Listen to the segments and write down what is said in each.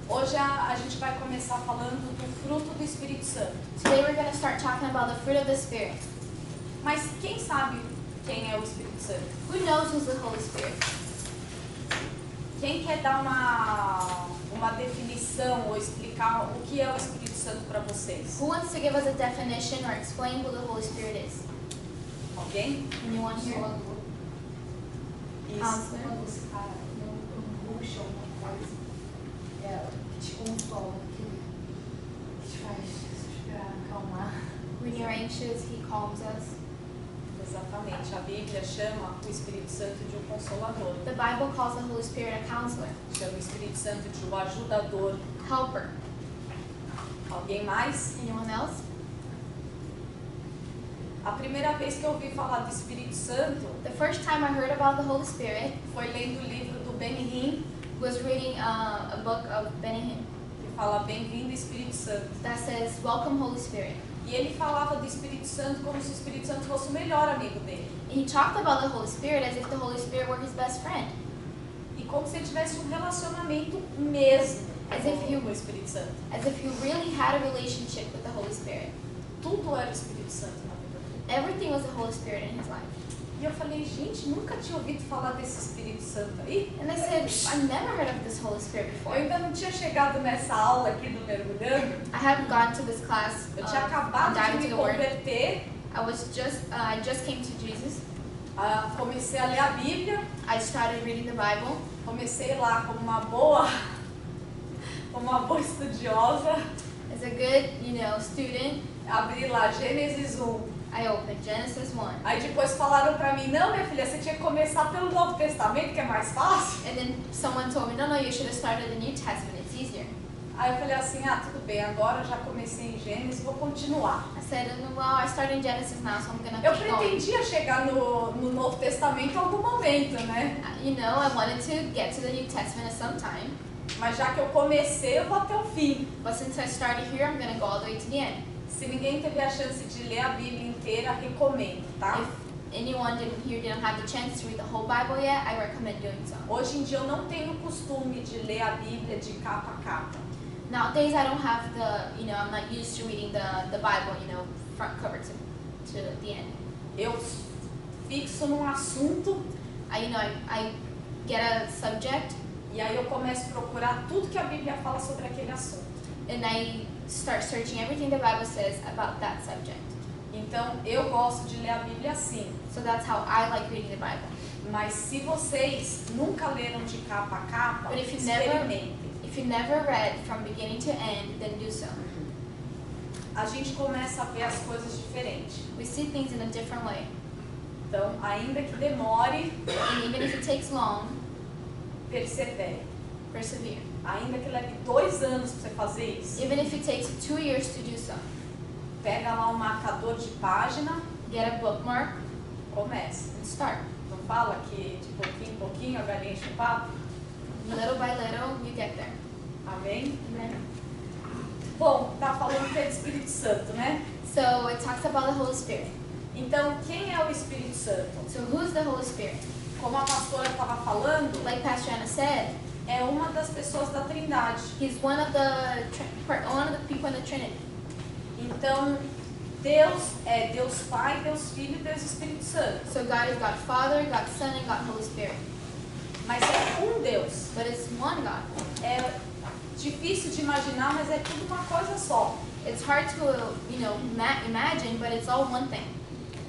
Hoje a gente vai começar falando do fruto do Espírito Santo. Today we're going to start talking about the fruit of the Spirit. Mas quem sabe quem é o Espírito Santo? Who knows who's the Holy Spirit? Quem quer dar uma definição ou explicar o que é o Espírito Santo para vocês? Who wants to give us a definition or explain who the Holy Spirit is? Alguém? Anyone here? Isso. Counselor? Quando você está num angústia ou alguma coisa, que te consola, que te faz suspirar, acalmar. When you're anxious, He calms us. Exatamente. A Bíblia chama o Espírito Santo de um consolador. The Bible calls the Holy Spirit a counselor, Chama o Espírito Santo de um ajudador. helper. Alguém mais? Anyone else? A primeira vez que eu ouvi falar do Espírito Santo The first time I heard about the Holy Spirit foi lendo o livro do Benny Hinn, was reading a book of Benny Hinn que fala Bem-vindo Espírito Santo. that says, "Welcome, Holy Spirit." E ele falava do Espírito Santo como se o Espírito Santo fosse o melhor amigo dele. He talked about the Holy Spirit as if the Holy Spirit were his best friend, E como se ele tivesse um relacionamento mesmo As if you- com o Espírito Santo. as if he really had a relationship with the Holy Spirit. Tudo era o Espírito Santo na vida dele. Everything was the Holy Spirit in his life. E eu falei, gente, nunca tinha ouvido falar desse Espírito Santo aí. And I said, I've never heard of this Holy Spirit Eu before. ainda não tinha chegado nessa aula aqui do Mergulhando. I hadn't gone to this class Eu tinha acabado de diving me to the Word. converter. I just came to Jesus. Comecei a ler a Bíblia. I started reading the Bible. Comecei lá como uma boa estudiosa. As a good, student, Abri lá Gênesis 1. I opened Genesis 1. Aí depois falaram pra mim, não, minha filha, você tinha que começar pelo Novo Testamento, que é mais fácil. And then someone told me, no, you should have started the New Testament. It's easier. Aí eu falei assim, tudo bem, agora eu já comecei em Gênesis, vou continuar. I said, well, I started in Genesis now, so I'm going to Eu keep going. pretendia chegar no Novo Testamento em algum momento, né? I wanted to get to the New Testament at some time. Mas já que eu comecei, eu vou até o fim. But since I started here, I'm going to go all the way to the end. Se ninguém teve a chance de ler a Bíblia inteira, recomendo, tá? If anyone didn't have the chance to read the whole Bible yet, I recommend doing so. Hoje em dia eu não tenho o costume de ler a Bíblia de capa a capa. Nowadays, I don't have I'm not used to reading the Bible, front cover to the end. Eu fixo num assunto I get a subject e aí eu começo a procurar tudo que a Bíblia fala sobre aquele assunto. and I start searching everything the Bible says about that subject. Então eu gosto de ler a Bíblia assim. So that's how I like reading the Bible. Mas se vocês nunca leram de capa a capa, But if you experimentem. If you never read from beginning to end, then do so. A gente começa a ver as coisas diferentes. We see things in a different way. Então, ainda que demore, And even if it takes long, persevere. persevere. Ainda que leve 2 anos para você fazer isso, Even if it takes 2 years to do so, pega lá um marcador de página, get a bookmark comece. and start. Não fala que de pouquinho em pouquinho a galinha enche o papo? Little by little, you get there. Amém? Amen. Bom, tá falando que é do Espírito Santo, né? So it talks about the Holy Spirit. Então, quem é o Espírito Santo? So who's the Holy Spirit? Como a pastora estava falando, Like Pastor Anna said, é uma das pessoas da Trindade. he's one of the people in the Trinity. Então, Deus é Deus Pai, Deus Filho e Deus Espírito Santo. So God is God Father, God Son, and God Holy Spirit. Mas é um Deus. But it's one God. É difícil de imaginar, mas é tudo uma coisa só. It's hard to, imagine, but it's all one thing.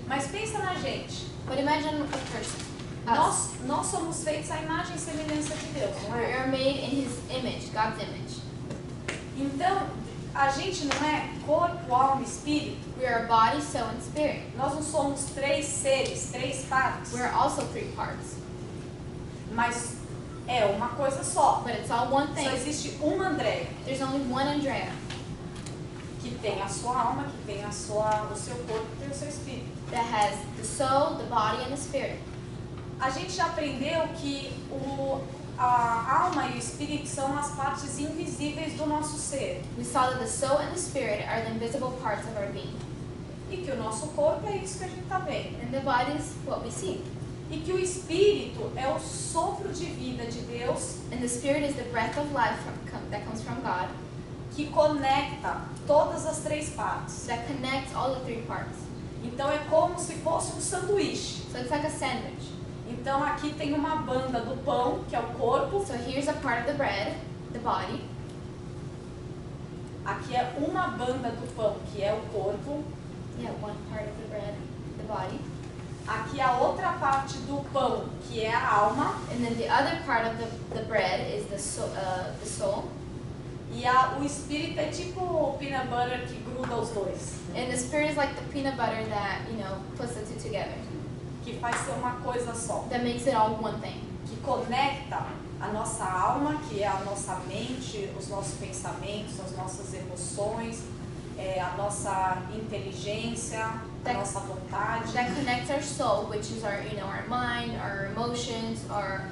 Mas pensa na gente. But imagine a person. Us. Nós somos feitos à imagem e semelhança de Deus, não We é? are made in His image, God's image. Então, a gente não é corpo, alma e espírito. We are body, soul, and spirit. Nós não somos 3 seres, 3 partes. We are also 3 parts. Mas é uma coisa só. But it's all one Só thing. existe uma Andréia, There's only one Andrea que tem a sua alma, que tem o seu corpo, que tem o seu espírito. that has the soul, the body, and the spirit. A gente já aprendeu que a alma e o espírito são as partes invisíveis do nosso ser. We saw that the soul and the spirit are the invisible parts of our being. E que o nosso corpo é isso que a gente está vendo. And the body is what we see. E que o Espírito é o sopro de vida de Deus And the Spirit is the breath of life that comes from God, que conecta todas as três partes. that connects all the three parts. Então é como se fosse um sanduíche. So it's like a sandwich. Então aqui tem uma banda do pão, que é o corpo. So here's a part of the bread, the body. Aqui é uma banda do pão, que é o corpo. Yeah, one part of the bread, the body. Aqui a outra parte do pão, que é a alma. And then the other part of the bread is the soul. E o espírito é tipo o peanut butter que gruda os dois. And the Spirit is like the peanut butter that, puts the two together. Que faz ser uma coisa só. That makes it all one thing. Que conecta a nossa alma, que é a nossa mente, os nossos pensamentos, as nossas emoções, a nossa inteligência, a nossa vontade. That connects our soul, which is our, our mind, our emotions, our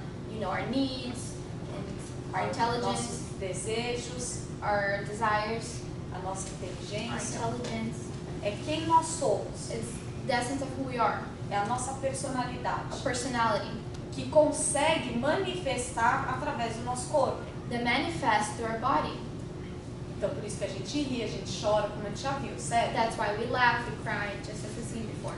needs, and our intelligence, nossos desejos, our desires, a nossa our inteligência. intelligence. É quem nós somos. It's the essence of who we are, É a nossa personalidade. a personality Que consegue manifestar através do nosso corpo. that manifests through our body. Então por isso que a gente ri, a gente chora, como a gente já viu, certo? That's why we laugh, we cry, just as we've seen before.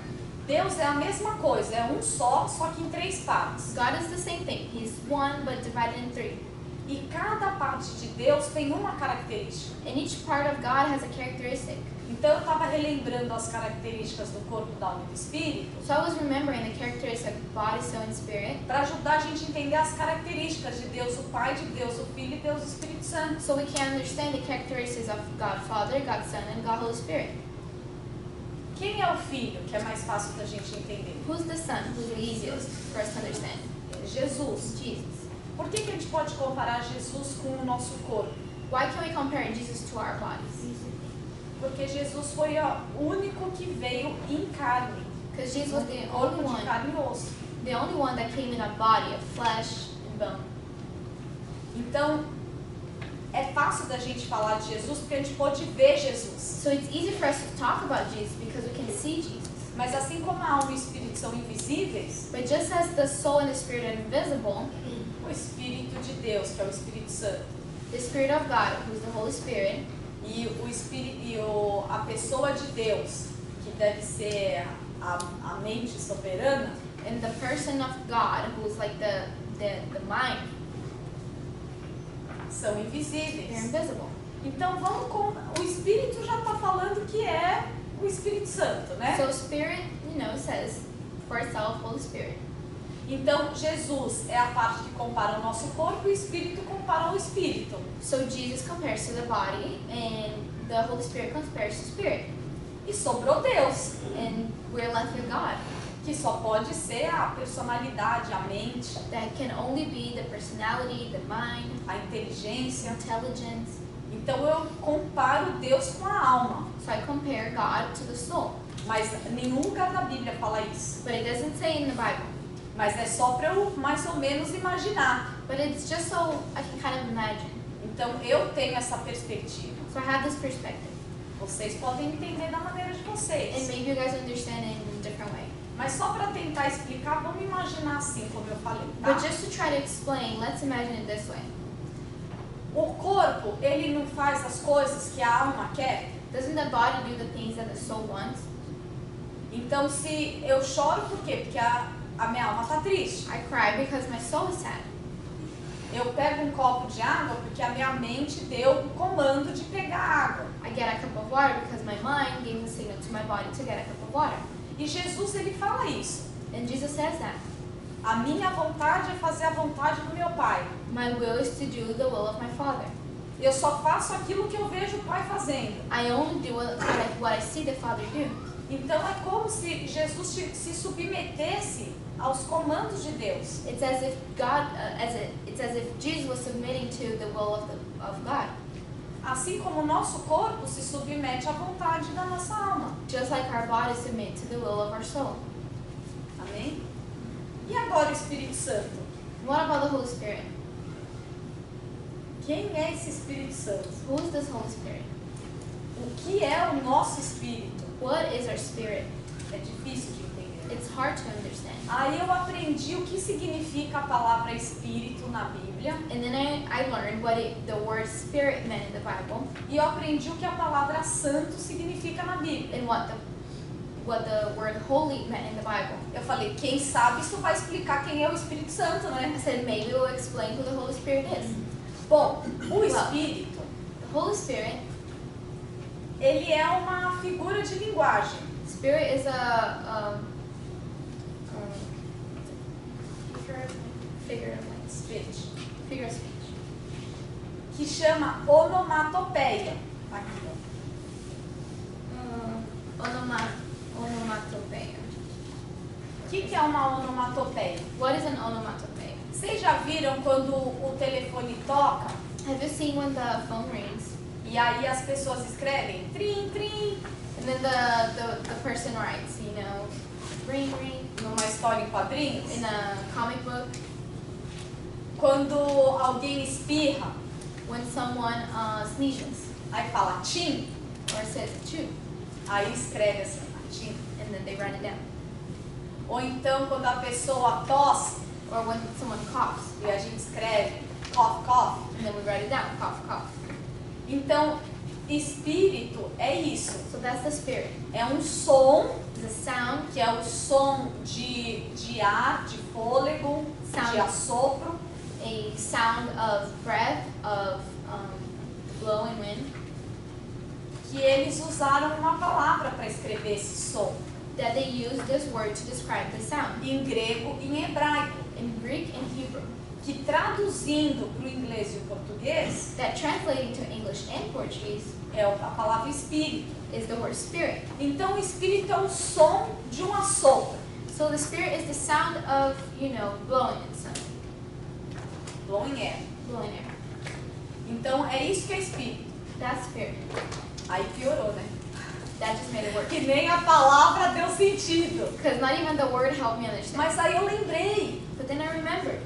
Deus é a mesma coisa, é um só que em três partes. God is the same thing. He's one, but divided in three. E cada parte de Deus tem uma característica. And each part of God has a characteristic. Então eu estava relembrando as características do corpo, da alma e do espírito So I was remembering the characteristics of body, soul, and spirit, para ajudar a gente a entender as características de Deus o Pai, de Deus o Filho e Deus o Espírito Santo. so we can understand the characteristics of God Father, God Son, and God Holy Spirit. Quem é o Filho, que é mais fácil da gente entender? Who's the Son? Who's the easiest for us to understand? É Jesus. Jesus. Por que a gente pode comparar Jesus com o nosso corpo? Why can we compare Jesus to our bodies? Porque Jesus foi o único que veio em carne, Because Jesus was the corpo only de one, carne e osso. that came in a body of flesh and bone. Então, é fácil da gente falar de Jesus porque a gente pode ver Jesus. So it's easy for us to talk about Jesus because we can see Jesus. Mas assim como a alma e o espírito são invisíveis, But just as the soul and the spirit are invisible, o Espírito de Deus, que é o Espírito Santo, the Spirit of God, who is the Holy Spirit, e a pessoa de Deus, que deve ser a mente soberana, and the person of God, who is like the mind, são they're invisíveis. invisible. Então vamos com o Espírito já está falando que é o Espírito Santo, né? So Spirit, says for itself, Holy Spirit. Então Jesus é a parte que compara o nosso corpo e o Espírito compara o Espírito. So Jesus compares to the body, and the Holy Spirit compares to Spirit. E sobrou Deus, And we're left with God. que só pode ser a personalidade, a mente, That can only be the personality, the mind, a inteligência. intelligence. Então eu comparo Deus com a alma. So I compare God to the soul. Mas nenhum lugar da Bíblia fala isso. But it doesn't say in the Bible. Mas é só para eu mais ou menos imaginar. But it's just so I can kind of imagine. Então eu tenho essa perspectiva. So I have this perspective. Vocês podem entender da maneira de And vocês. maybe you guys understand it in a different way. Mas só para tentar explicar, vamos imaginar assim, como eu falei, tá? But just to try to explain, let's imagine it this way. O corpo, ele não faz as coisas que a alma quer. Doesn't the body do the things that the soul wants? Então se eu choro, por quê? Porque a minha alma está triste. I cry because my soul is sad. Eu pego um copo de água porque a minha mente deu o comando de pegar água. I get a cup of water because my mind gave the signal to my body to get a cup of water. E Jesus, ele fala isso. And Jesus says that. A minha vontade é fazer a vontade do meu Pai. My will is to do the will of my Father. Eu só faço aquilo que eu vejo o Pai fazendo. I only do what I see the Father do. Então é como se Jesus se submetesse aos comandos de Deus. It's as if it's as if Jesus was submitting to the will of God. Assim como o nosso corpo se submete à vontade da nossa alma. Just like our body submit to the will of our soul. Amém? E agora o Espírito Santo? What about the Holy Spirit? Quem é esse Espírito Santo? Who is this Holy Spirit? O que é o nosso espírito? What is our spirit? É difícil de entender, it's hard to understand. Aí eu aprendi o que significa a palavra espírito na Bíblia. And then I learned what the word spirit meant in the Bible, E eu aprendi o que a palavra santo significa na Bíblia. and what the word holy meant in the Bible. Eu falei, quem sabe isso vai explicar quem é o Espírito Santo, né? I said maybe we'll explain who the Holy Spirit is. Bom, o Espírito, The Holy Spirit, ele é uma figura de linguagem. spirit is figure of Speech, figure of speech. que chama onomatopeia. Aqui, ó. Onomatopeia. O que é uma onomatopeia? What is an onomatopeia? Vocês já viram quando o telefone toca Have you seen when the phone rings e aí as pessoas escrevem trim, trim, and then the person writes, you know, ring ring numa história em quadrinhos? in a comic book? Quando alguém espirra, When someone sneezes aí fala tim, or says chew, aí escreve assim, tim. and then they write it down. Ou então quando a pessoa tosse Or when someone coughs, e a gente escreve cough, cough. and then we write it down, cough cough. Então, espírito é isso. So that's the spirit. É um som, It's a sound, que é o som de ar, de fôlego, Sound. de assopro, a sound of breath, of blowing wind, que eles usaram uma palavra para escrever esse som, that they use this word to describe the sound. em grego e em hebraico, In Greek and Hebrew, que traduzindo para o inglês e o português that translating to English and Portuguese é a palavra espírito. is the word spirit. Então, o espírito é o som de um assopro. So the spirit is the sound of, you know, blowing in something, Blowing air. blowing air. Então, é isso que é espírito. That's spirit. Aí piorou, né? That just made it work. Que nem a palavra deu sentido. Because not even the word helped me understand. Mas aí eu lembrei But then I remembered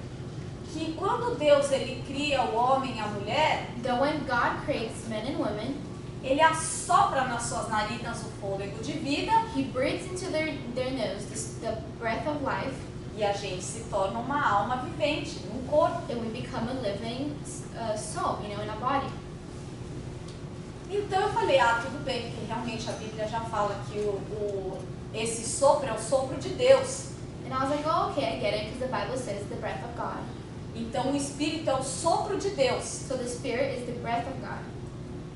que quando Deus ele cria o homem e a mulher, that when God creates men and women, ele assopra nas suas narinas o fôlego de vida He breathes into their nose the breath of life, e a gente se torna uma alma vivente, um corpo. and we become a living soul, you know, in a body. Então eu falei, tudo bem, porque realmente a Bíblia já fala que esse sopro é o sopro de Deus. And I was like, oh, okay, I get it, because the Bible says the breath of God. Então o Espírito é o sopro de Deus. So the Spirit is the breath of God.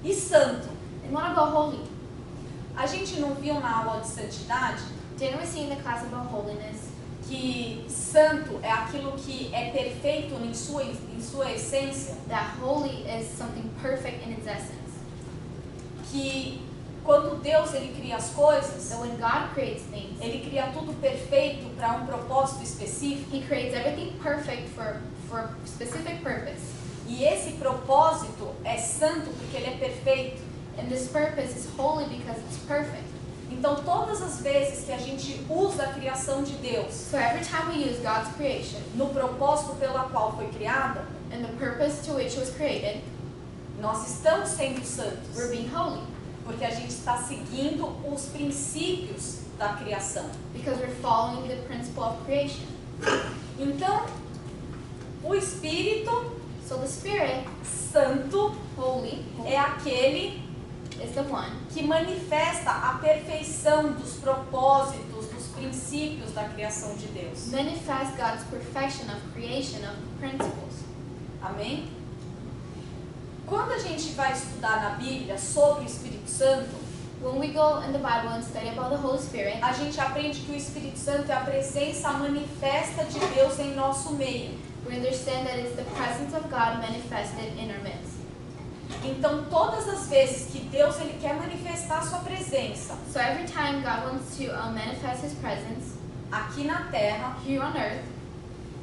E santo. And what about holy? A gente não viu na aula de santidade Didn't we see in the class about holiness que santo é aquilo que é perfeito em sua essência? that holy is something perfect in its essence? Que quando Deus ele cria as coisas, That when God creates things, ele cria tudo perfeito para um propósito específico. He creates everything perfect for a specific purpose. E esse propósito é santo porque ele é perfeito. And this purpose is holy because it's perfect. Então todas as vezes que a gente usa a criação de Deus So every time we use God's creation no propósito pela qual foi criada, and the purpose to which it was created, nós estamos sendo santos. we're being holy Porque a gente está seguindo os princípios da criação. because we're following the principle of creation. Então, o Espírito So the Spirit, Santo holy, é aquele is the one que manifesta a perfeição dos propósitos, dos princípios da criação de Deus. manifests God's perfection of creation, of principles. Amém? Quando a gente vai estudar na Bíblia sobre o Espírito Santo, When we go in the Bible and study about the Holy Spirit, a gente aprende que o Espírito Santo é a presença manifesta de Deus em nosso meio. we understand that it's the presence of God manifested in our midst. Então, todas as vezes que Deus ele quer manifestar a sua presença So every time God wants to manifest His presence aqui na terra, here on earth,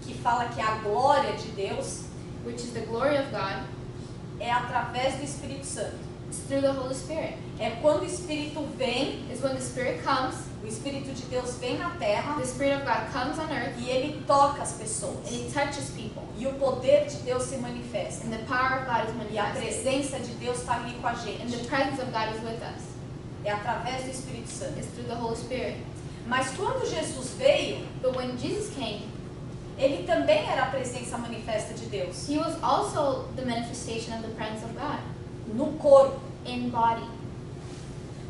que fala que a glória de Deus which is the glory of God, é através do Espírito Santo. it's through the Holy Spirit. É quando o Espírito vem, It's when the Spirit comes, o Espírito de Deus vem na terra the Spirit of God comes on earth, e ele toca as and pessoas. He touches people, E o poder de Deus se manifesta. and the power of God is E a manifested, presença de Deus está ali com a and the gente. presence of God is with us. É através do Espírito Santo. It's through the Holy Spirit. Mas quando Jesus veio, But when Jesus came, ele também era a presença manifesta de Deus, he was also the manifestation of the presence of God no corpo. in body.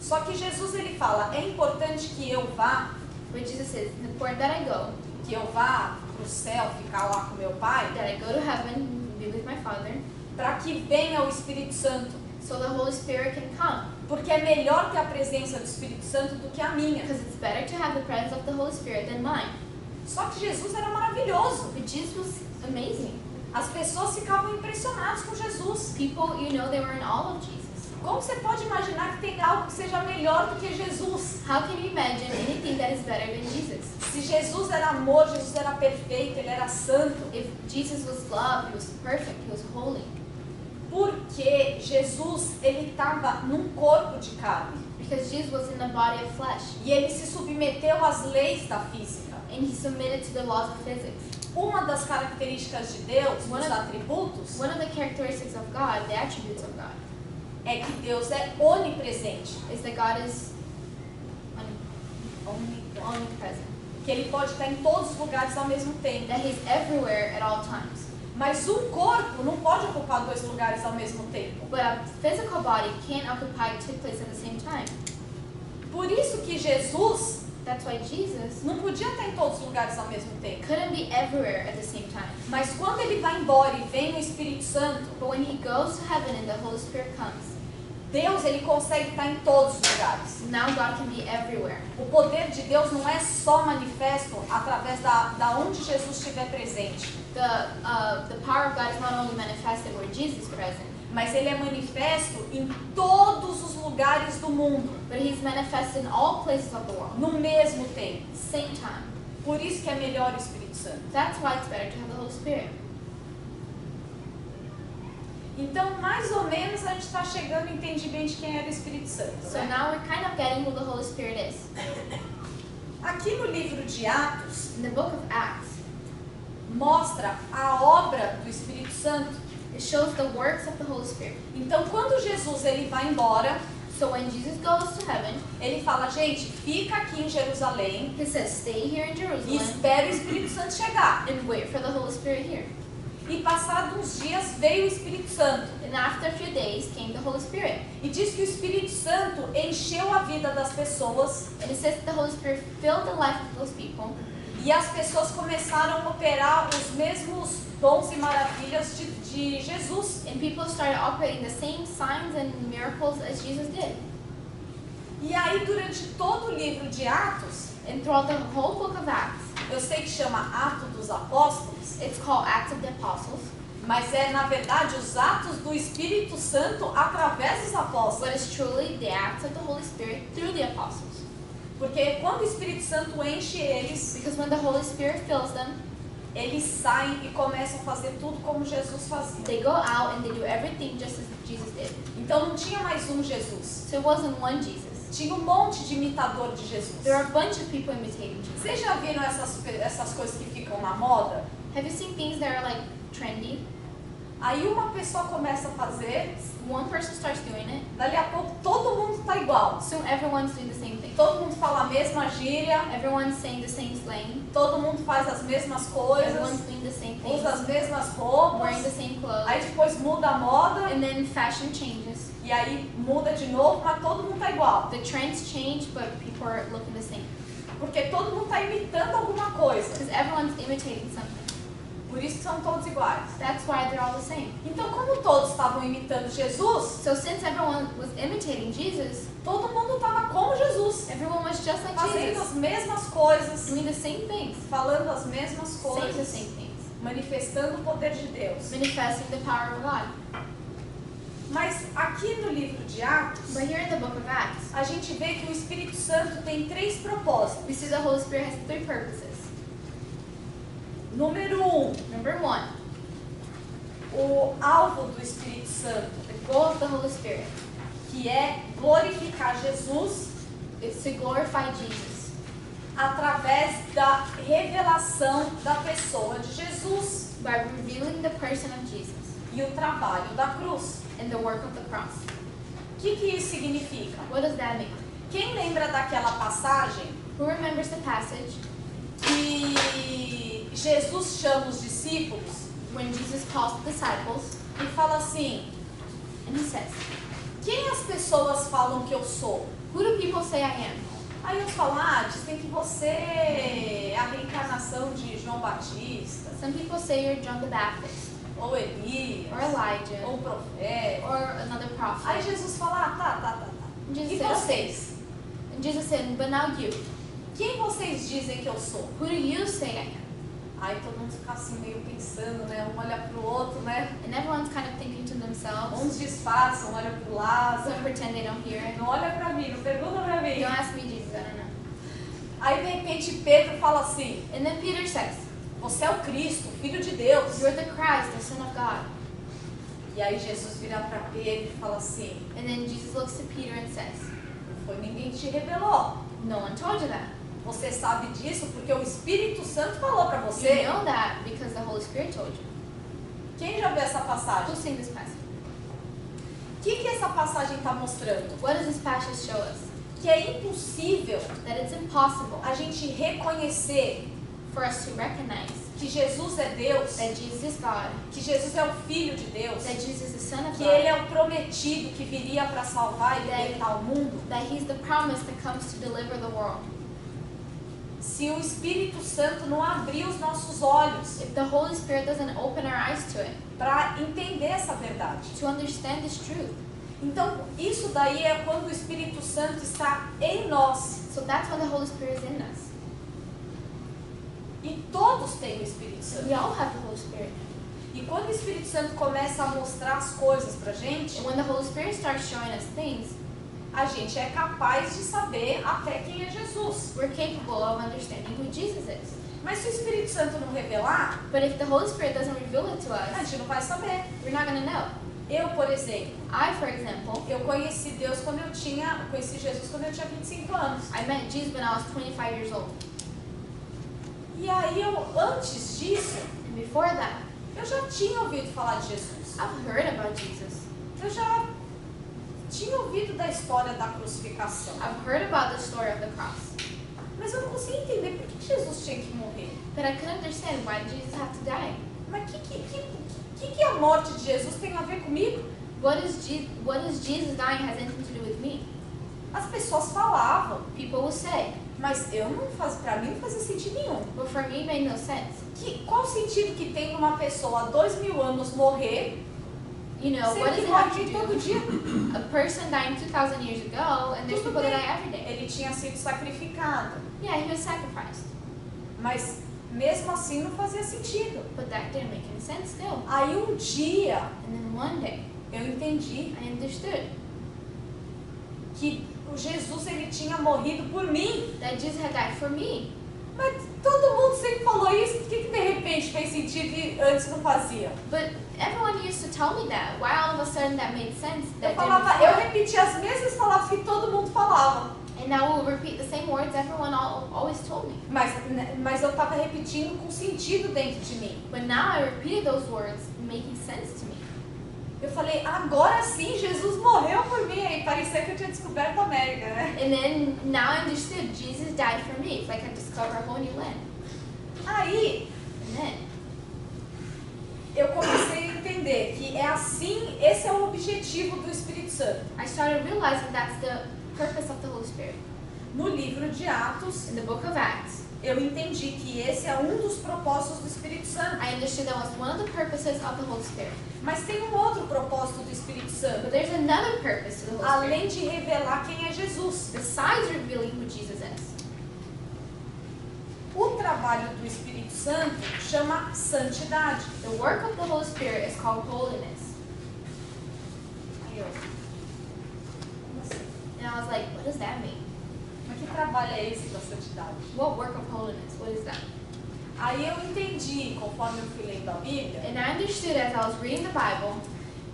Só que Jesus ele fala, é importante que eu vá, But Jesus says, it's important that I go, que eu vá pro céu, ficar lá com meu Pai, that I go to heaven and be with my Father, para que venha o Espírito Santo, so the Holy Spirit can come. porque é melhor ter a presença do Espírito Santo do que a minha. Because it's better to have the presence of the Holy Spirit than mine. Só que Jesus era maravilhoso. But Jesus was amazing. As pessoas ficavam impressionadas com Jesus. People, they were in awe of Jesus. Como você pode imaginar que tem algo que seja melhor do que Jesus? How can you imagine anything that is better than Jesus? Se Jesus era amor, Jesus era perfeito, ele era santo. If Jesus was love, he was perfect, he was holy. Porque Jesus, ele estava num corpo de carne. Because Jesus was in the body of flesh. E ele se submeteu às leis da física. And he submitted to the laws of physics. Uma das características de Deus, One dos of- atributos, One of the characteristics of God, the attributes of God, é que Deus é onipresente. is that God is Onipresente. omnipresent. Que ele pode estar em todos os lugares ao mesmo tempo. That he's everywhere at all times. Mas um corpo não pode ocupar dois lugares ao mesmo tempo. But a physical body can't occupy two places at the same time. Por isso que Jesus That's why Jesus não podia estar em todos os lugares ao mesmo tempo. couldn't be everywhere at the same time. Mas quando ele vai embora e vem o Espírito Santo, But when he goes to heaven and the Holy Spirit comes, Deus ele consegue estar em todos os lugares. now God can be everywhere. O poder de Deus não é só manifesto através da onde Jesus estiver presente, The power of God is not only manifested where Jesus is present, mas ele é manifesto em todos os lugares do mundo, but he's manifested in all places of the world, no mesmo tempo. same time. Por isso que é melhor o Espírito Santo. That's why it's better to have the Holy Spirit. Então, mais ou menos, a gente está chegando no entendimento de quem era o Espírito Santo. So Né? now we're kind of getting who the Holy Spirit is. Aqui no livro de Atos, In the book of Acts, mostra a obra do Espírito Santo. it shows the works of the Holy Spirit. Então, quando Jesus ele vai embora, So when Jesus goes to heaven, ele fala, gente, fica aqui em Jerusalém he says, stay here in e Jerusalem espera o Espírito Santo chegar. and wait for the Holy Spirit here. E passados uns dias veio o Espírito Santo. And after a few days came the Holy Spirit. E diz que o Espírito Santo encheu a vida das pessoas And it says that the Holy Spirit filled the life of those people. e as pessoas começaram a operar os mesmos dons e maravilhas de Jesus. And people started operating the same signs and miracles as Jesus did. E aí, durante todo o livro de Atos, And throughout the whole book of Acts, eu sei que chama Atos dos Apóstolos, it's called Acts of the Apostles. mas é, na verdade, os atos do Espírito Santo através dos apóstolos. But it's truly the acts of the Holy Spirit through the apostles. Porque quando o Espírito Santo enche eles, Because when the Holy Spirit fills them, eles saem e começam a fazer tudo como Jesus fazia. they go out and they do everything just as Jesus did. Então não tinha mais um Jesus. So it wasn't one Jesus. Tinha um monte de imitador de Jesus. There are a bunch of people imitating Jesus. Vocês já viram essas coisas que ficam na moda? Have you seen things that are like trendy? Aí uma pessoa começa a fazer, One person starts doing it, dali a pouco todo mundo tá igual. soon everyone's doing the same thing. Todo mundo fala a mesma gíria, Everyone's saying the same slang. todo mundo faz as mesmas coisas, Everyone's doing the same usa as things. mesmas Wearing the roupas. same clothes. Aí depois muda a moda And then fashion changes. e aí muda de novo, mas todo mundo tá igual. The trends change, but people are looking the same. Porque todo mundo tá imitando alguma coisa. Because everyone's imitating something. Por isso que são todos iguais. That's why they're all the same. Então, como todos estavam imitando Jesus, So since everyone was imitating Jesus, todo mundo estava como Jesus, everyone was just like fazendo Jesus, as mesmas coisas, doing the same things, falando as mesmas saying the coisas, same things, manifestando o poder de Deus. manifesting the power of God. Mas aqui no livro de Atos, But here in the book of Acts, a gente vê que o Espírito Santo tem três propósitos. we see the Holy Spirit has three purposes. Número 1, Number one, o alvo do Espírito Santo, the goal of the Holy Spirit que é glorificar Jesus is to glorify Jesus através da revelação da pessoa de Jesus by revealing the person of Jesus e o trabalho da cruz. and the work of the cross. O que isso significa? What does that mean? Quem lembra daquela passagem Who remembers the passage que Jesus chama os discípulos when Jesus calls the disciples e fala assim: and he says, quem as pessoas falam que eu sou? "Who do people say I am?" Aí eu falo, dizem que você é a reencarnação de João Batista, Some people say you're John the Baptist, ou Elias, or Elijah, ou profeta. or another prophet. Aí Jesus fala, tá. And Jesus E said, "Okay." vocês? And Jesus said, "But now you. Quem vocês dizem que eu sou? Who do you say I am?" Aí todo mundo fica assim meio pensando, né? Um olha pro outro, né? And everyone's kind of thinking to themselves. Uns disfarçam, olha pro lado. Some pretend they don't hear it. Não olha pra mim, não pergunta pra mim. Don't ask me, Jesus, I don't know. Aí de repente Pedro fala assim: And then Peter says, você é o Cristo, o Filho de Deus. "You're the Christ, the Son of God." E aí Jesus vira pra Pedro e fala assim: And then Jesus looks to Peter and says, não foi ninguém que te revelou. "No one told you that. Você sabe disso porque o Espírito Santo falou pra You você. know that because the Holy Spirit told you." Quem já viu essa Who's passagem? seen this passage? O que essa passagem está mostrando? What does this passage show us? Que é impossível That it's impossible a gente reconhecer for us to recognize que Jesus é Deus, that Jesus is God, que Jesus é o Filho de Deus, that Jesus is the Son of que Ele God, é o prometido que viria para salvar e libertar o mundo, that He's the promise that comes to deliver the world. se o Espírito Santo não abrir os nossos olhos If the Holy Spirit doesn't open our eyes to it, para entender essa verdade. to understand this truth. Então, isso daí é quando o Espírito Santo está em nós. So that's when the Holy Spirit is in us. E todos têm o Espírito Santo. We all have the Holy Spirit. E quando o Espírito Santo começa a mostrar as coisas pra gente, And when the Holy Spirit starts showing us things, a gente é capaz de saber até quem é Jesus. we're capable of understanding who Jesus is. Mas se o Espírito Santo não revelar, But if the Holy Spirit doesn't reveal it to a us, gente não vai saber. we're not going to know. Eu, por exemplo, I, for example, eu conheci Deus quando eu conheci Jesus quando eu tinha 25 anos. I met Jesus when I was 25 years old. E aí antes disso, And before that, eu já tinha ouvido falar de Jesus. I've heard about Jesus. Eu já tinha ouvido da história da crucificação. I've heard about the story of the cross. Mas eu não conseguia entender por que Jesus tinha que morrer. But I couldn't understand why did Jesus have to die. Mas que a morte de Jesus tem a ver comigo? What is Jesus dying has anything to do with me? As pessoas falavam, People will say, mas pra mim não fazia sentido nenhum. but for me it made no sense. Qual o sentido que tem uma pessoa há 2000 anos morrer, You know, what sendo does que it have morre to todo do? dia? A person dying 2,000 years ago, and there's Tudo people that bem. die every day. Ele tinha sido sacrificado, Yeah, he was sacrificed. mas mesmo assim não fazia sentido. But that didn't make any sense still. Aí um dia And then one day, eu entendi I understood que o Jesus ele tinha morrido por mim. that Jesus had died for me. Mas todo mundo sempre falou isso, por que de repente fez sentido e antes não fazia? But everyone used to tell me that. Why all of a sudden that made sense? Eu That falava, didn't eu before? repetia as mesmas palavras que todo mundo falava, And now we'll repeat the same words everyone always told me. mas eu estava repetindo com sentido dentro de mim. But now I repeated those words making sense to me. Eu falei, agora sim, Jesus morreu por mim. Aí parecia que eu tinha descoberto a América, né? And then now I understood Jesus died for me. It's like I discovered a whole new land. Aí And then eu comecei a entender que é assim, esse é o objetivo do Espírito Santo. I started realizing that's the purpose of the Holy Spirit. No livro de Atos, In the book of Acts, eu entendi que esse é um dos propósitos do Espírito Santo. I understood that was one of the purposes of the Holy Spirit. Mas tem um outro propósito do Espírito But Santo, there's another purpose to the Holy Spirit. além de revelar quem é Jesus. Besides revealing who Jesus is. O trabalho do Espírito Santo chama santidade. The work of the Holy Spirit is called holiness. Aí eu, como assim? And I was like, what does that mean? Mas que trabalho é esse da santidade? What work of holiness? What is that? Aí eu entendi, conforme eu fui lendo a Bíblia, And I understood as I was reading the Bible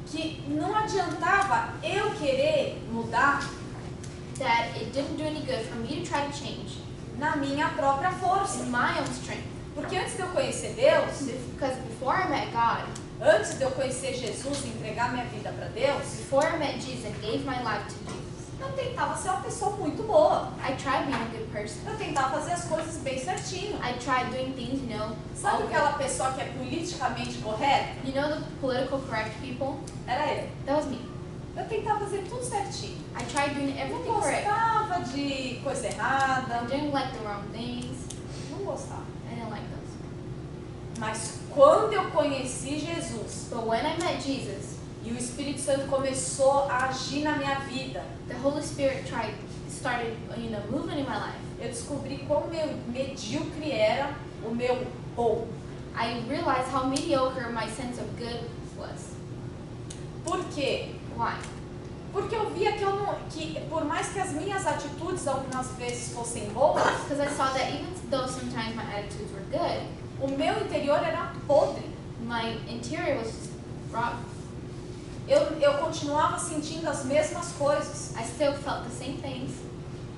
que não adiantava eu querer mudar that it didn't do any good for me to try to change na minha própria força. in my own strength. Porque antes de eu conhecer Deus, Because before I met God, antes de eu conhecer Jesus e entregar minha vida para Deus, before I met Jesus and gave my life to Jesus, Eu tentava ser uma pessoa muito boa. I tried being a good person. Eu tentava fazer as coisas bem certinho. I tried doing things, Sabe all aquela good. pessoa que é politicamente correta? You know the political correct people? Era eu. That was me. Eu tentava fazer tudo certinho. I tried doing Não everything correct. gostava de coisa errada. I didn't like the wrong things. Não gostava. I didn't like those. Mas quando eu conheci Jesus But when I met Jesus, e o Espírito Santo começou a agir na minha vida, the Holy Spirit started, moving in my life. eu descobri quão medíocre era o meu bom. I realized how mediocre my sense of good was. Por quê? Why? Porque eu via que por mais que as minhas atitudes algumas vezes fossem boas, Because I saw that even though sometimes my attitudes were good, o meu interior era podre. my interior was just rotten. Eu continuava sentindo as mesmas coisas. I still felt the same things.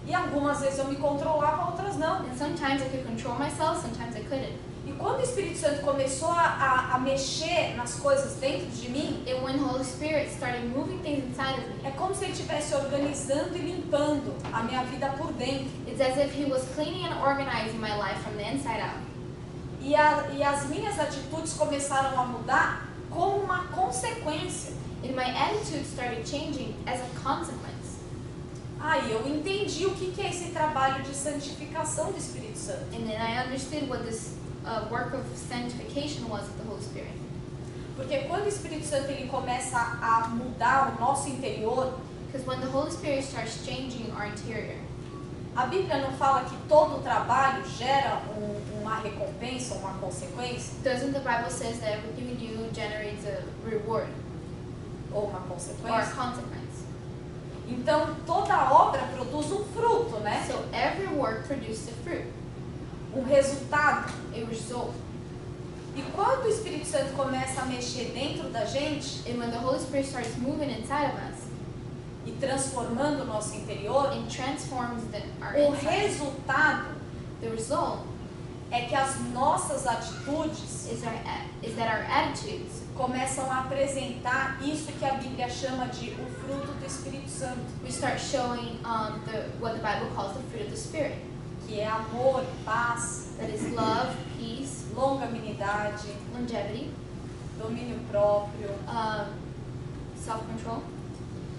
E algumas vezes eu me controlava, outras não. And sometimes I could control myself, sometimes I couldn't. E quando o Espírito Santo começou a mexer nas coisas dentro de mim, And when the Holy Spirit started moving things inside of me, é como se ele estivesse organizando e limpando a minha vida por dentro. it's as if He was cleaning and organizing my life from the inside out. E as minhas atitudes começaram a mudar como uma consequência. And my attitude started changing as a consequence. Aí eu entendi o que é esse trabalho de santificação do Espírito Santo. And then I understood what this work of sanctification was of the Holy Spirit. Porque quando o Espírito Santo ele começa a mudar o nosso interior, Because when the Holy Spirit starts changing our interior, a Bíblia não fala que todo trabalho gera uma recompensa, uma consequência, doesn't the Bible says that everything we do generates a reward ou uma or a consequência? consequence? Então toda obra produz um fruto, né? So every work produces a fruit, Um resultado. a result. E quando o Espírito Santo começa a mexer dentro da gente And when the Holy Spirit starts moving inside of us e transformando o nosso interior, and transforms our o inside, resultado the result é que as nossas atitudes is that our attitudes começam a apresentar isso que a Bíblia chama de o fruto do Espírito Santo, we start showing what the Bible calls the fruit of the Spirit. que é amor, paz, That is love, peace, longanimidade, longevity, domínio próprio self-control,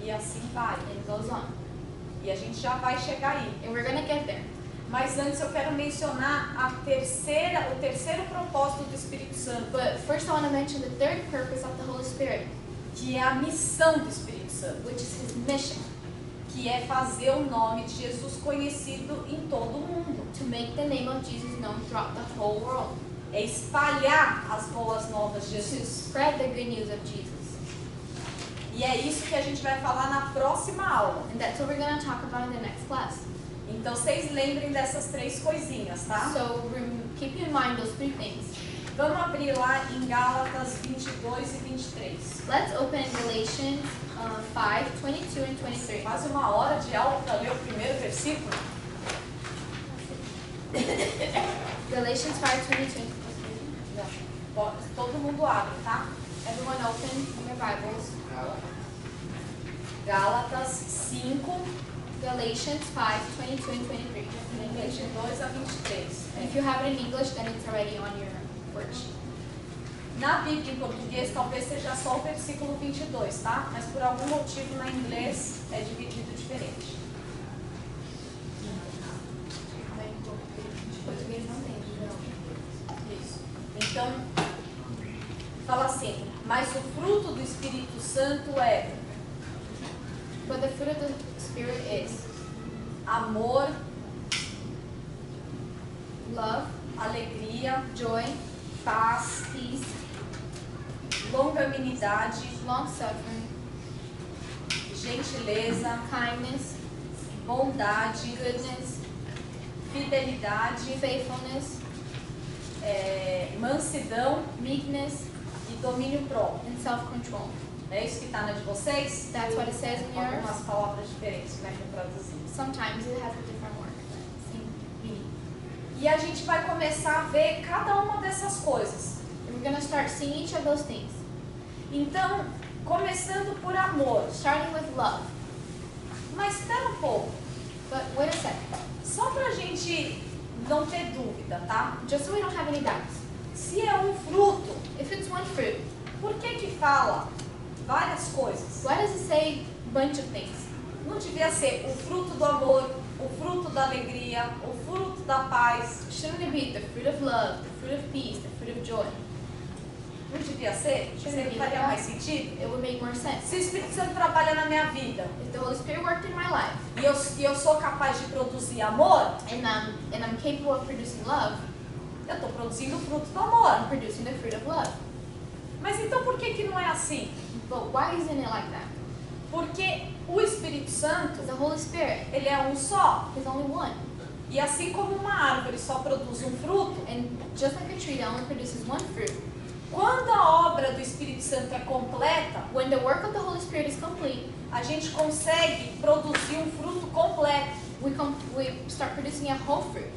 e assim vai. and it goes on. E a gente já vai chegar aí. And we're gonna get there. Mas antes eu quero mencionar o terceiro propósito do Espírito Santo, But first I want to mention the third purpose of the Holy Spirit, que é a missão do Espírito Santo, which is His mission, que é fazer o nome de Jesus conhecido em todo o mundo. to make the name of Jesus known throughout the whole world, É espalhar as boas novas de to Jesus. spread the good news of Jesus. E é isso que a gente vai falar na próxima aula. And that's what we're going to talk about in the next class. Então vocês lembrem dessas três coisinhas, tá? So keep in mind those three things. Vamos abrir lá em Gálatas 22 e 23. Let's open Galatians 5, 22 and 23. Quase uma hora de aula para ler o primeiro versículo. Galatians 5, 22 and 23. Bom, todo mundo abre, tá? Everyone open your Bibles. Gálatas 5, Galatians 5, 22 and 23. 22 a 23. If you have it in English, then it's already on your worksheet. Na Bíblia em português talvez seja só o versículo 22, tá? Mas por algum motivo na inglês é dividido diferente. Português não tem, não. Isso. Então, fala assim, mas o fruto do Espírito Santo é But the fruit of the Spirit is amor, love, alegria, joy, paz, peace, longanimidade, long-suffering, gentileza, kindness, bondade, goodness, fidelidade, faithfulness, mansidão meekness, e domínio próprio. and self-control. É isso que está na de vocês? That's what it says in Com yours. algumas palavras diferentes, como é que eu traduzi. Sometimes it has a different word, but same meaning. E a gente vai começar a ver cada uma dessas coisas. And we're going to start seeing each of those things. Então, começando por amor. Starting with love. Mas espera um pouco, But wait a second. só pra gente não ter dúvida, tá? Just so we don't have any doubts. Se é um fruto, If it's one fruit, por que fala várias coisas? why does it say a bunch of things? Não devia ser o fruto do amor, o fruto da alegria, o fruto da paz? Shouldn't it be the fruit of love, the fruit of peace, the fruit of joy? Não devia ser? Você faria mais sentido? It would make more sense. Se o Espírito Santo trabalha na minha vida If the Holy Spirit worked in my life e eu sou capaz de produzir amor, and I'm capable of producing love, eu estou produzindo o fruto do amor. I'm producing the fruit of love. Mas então por que não é assim? But why isn't it like that? Porque o Espírito Santo, Because the Holy Spirit ele é um só. is only one. E assim como uma árvore só produz um fruto, And just like a tree that only produces one fruit, quando a obra do Espírito Santo é completa, when the work of the Holy Spirit is complete, a gente consegue produzir um fruto completo. we start producing a whole fruit.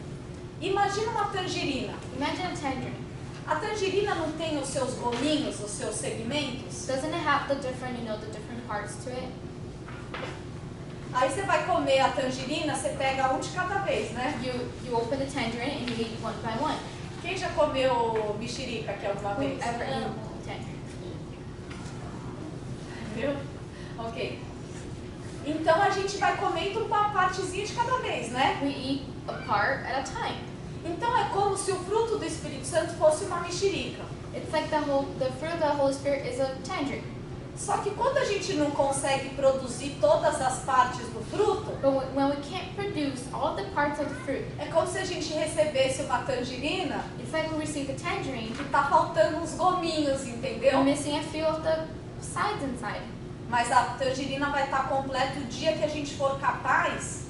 Imagina uma tangerina. Imagine a tangerine. A tangerina não tem os seus gominhos, os seus segmentos? Doesn't it have the different, the different parts to it? Aí você vai comer a tangerina, você pega um de cada vez, né? You open the tangerine and you eat one by one. Quem já comeu mexerica aqui alguma vez? Ever eaten tangerine? Viu? Ok. Então a gente vai comendo uma partezinha de cada vez, né? We eat a part at a time. Então é como se o fruto do Espírito Santo fosse uma mexerica. It's like the fruit of the Holy Spirit is a tangerine. Só que quando a gente não consegue produzir todas as partes do fruto, But when we can't produce all the parts of the fruit, é como se a gente recebesse uma tangerina it's like we receive a tangerine, que tá faltando uns gominhos, we're entendeu? missing a few of the sides inside. Mas a tangerina vai estar completa o dia que a gente for capaz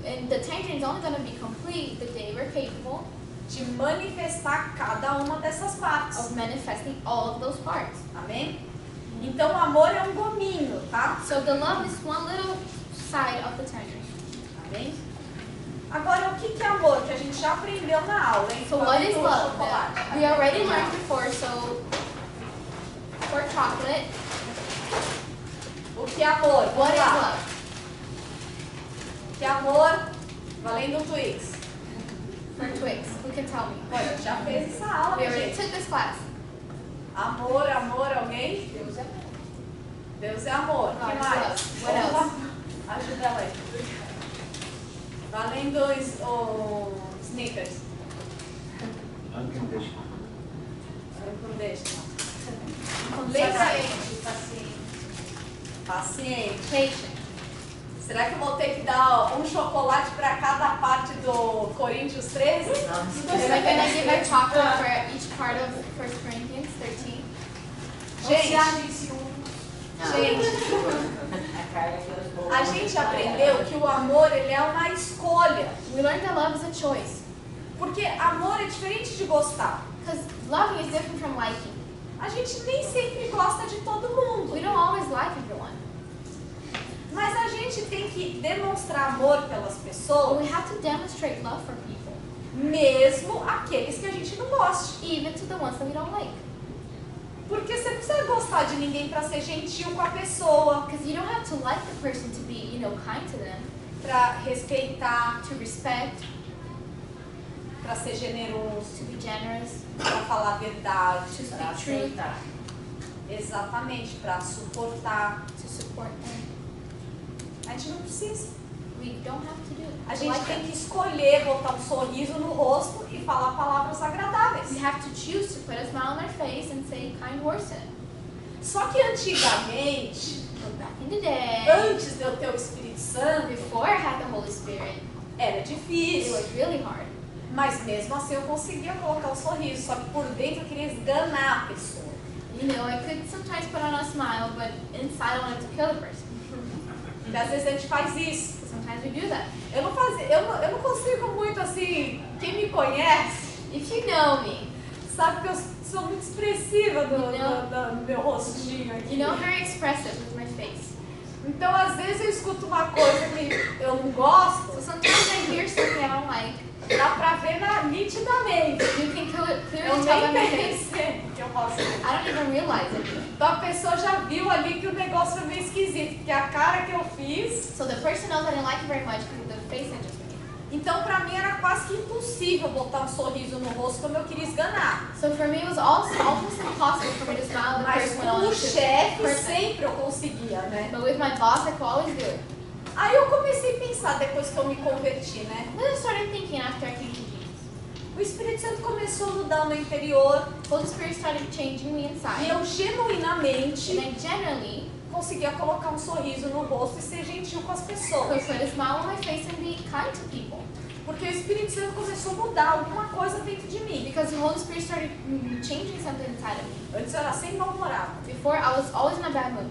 And the tangerine is only going to be complete the day we're capable de manifestar cada uma dessas partes. of manifesting all of those parts. Amém? Então o amor é um gominho, tá? So the love is one little side of the tangerine. Amém? Agora, o que é amor? Que a gente já aprendeu na aula, hein? So what is Do love? chocolate. We already learned before, so for chocolate, O que é amor? Vamos what is lá. love? O que é amor? Valendo o Twix. For Twix, who can tell me? Olha, já fez essa aula, We already gente. took this class. Amor, amor, alguém? Deus é bom. Deus é amor. O que God is mais? love. What Vamos lá. else? Ajuda ela aí. Valendo o Snickers. Unconditional. Não deixa. Lembra? Paciente, paciente. Paciente. Patient. Será que eu vou ter que dar um chocolate para cada parte do Coríntios 13? Am I going to give a chocolate for each part of 1 Corinthians 13? Gente, de ciúme. gente, a gente aprendeu que o amor ele é uma escolha. We learned that love is a choice. Porque amor é diferente de gostar. Because loving is different from liking. A gente nem sempre gosta de todo mundo. We don't always like everyone. Mas a gente tem que demonstrar amor pelas But pessoas, we have to demonstrate love for people, mesmo aqueles que a gente não goste. even to the ones that we don't like. Porque você não precisa gostar de ninguém para ser gentil com a pessoa, Because you don't have to like the person to be, kind to them, para respeitar, to respect, para ser generoso, to be generous, para falar a verdade. to Para speak truth, aceitar. Exatamente, para suportar. to support them. A gente não precisa. We don't have to do it. A to gente like tem them. que escolher botar um sorriso no rosto e falar palavras agradáveis. We have to choose to put a smile on their face and say kind words to them. Só que antigamente, But back in the day, antes de eu ter o Espírito Santo, before I had the Holy Spirit, era it difícil. was really hard. Mas mesmo assim eu conseguia colocar um sorriso, só que por dentro eu queria esganar a pessoa. I could sometimes put on a smile, but inside I wanted to kill the person. E às vezes a gente faz isso. Sometimes we do that. Eu não consigo muito assim, quem me conhece, If you know me, sabe que eu sou muito expressiva Não. do meu rostinho aqui. I'm very expressive with my face. Então, às vezes eu escuto uma coisa que eu não gosto, So sometimes I hear something I don't like. dá pra ver nitidamente. You can Eu clearly tell by my nem face. percebo que eu faço isso. I don't even realize it. Então a pessoa já viu ali que o negócio é meio esquisito, porque a cara que eu fiz. So the person knows I didn't like it very much because of the face I just made. Então pra mim era quase que impossível botar um sorriso no rosto quando eu queria esganar. So for me, it was almost impossible for me to smile at the Mas person when I com o wanted to. chefe person. sempre eu conseguia, né? But with my boss, I could always do it. Aí eu comecei a pensar depois que eu me converti, né? Then I started thinking after I came to Jesus. O Espírito Santo começou a mudar o meu interior Holy Spirit started changing me e inside. eu genuinamente And I generally conseguia colocar um sorriso no rosto e ser gentil com as pessoas. could put a smile on my face and be kind to people. Porque o Espírito Santo começou a mudar alguma coisa dentro de mim. Because the Holy Spirit started changing something inside of me. Antes eu era sempre mal-humorada. Before, I was always in a bad mood.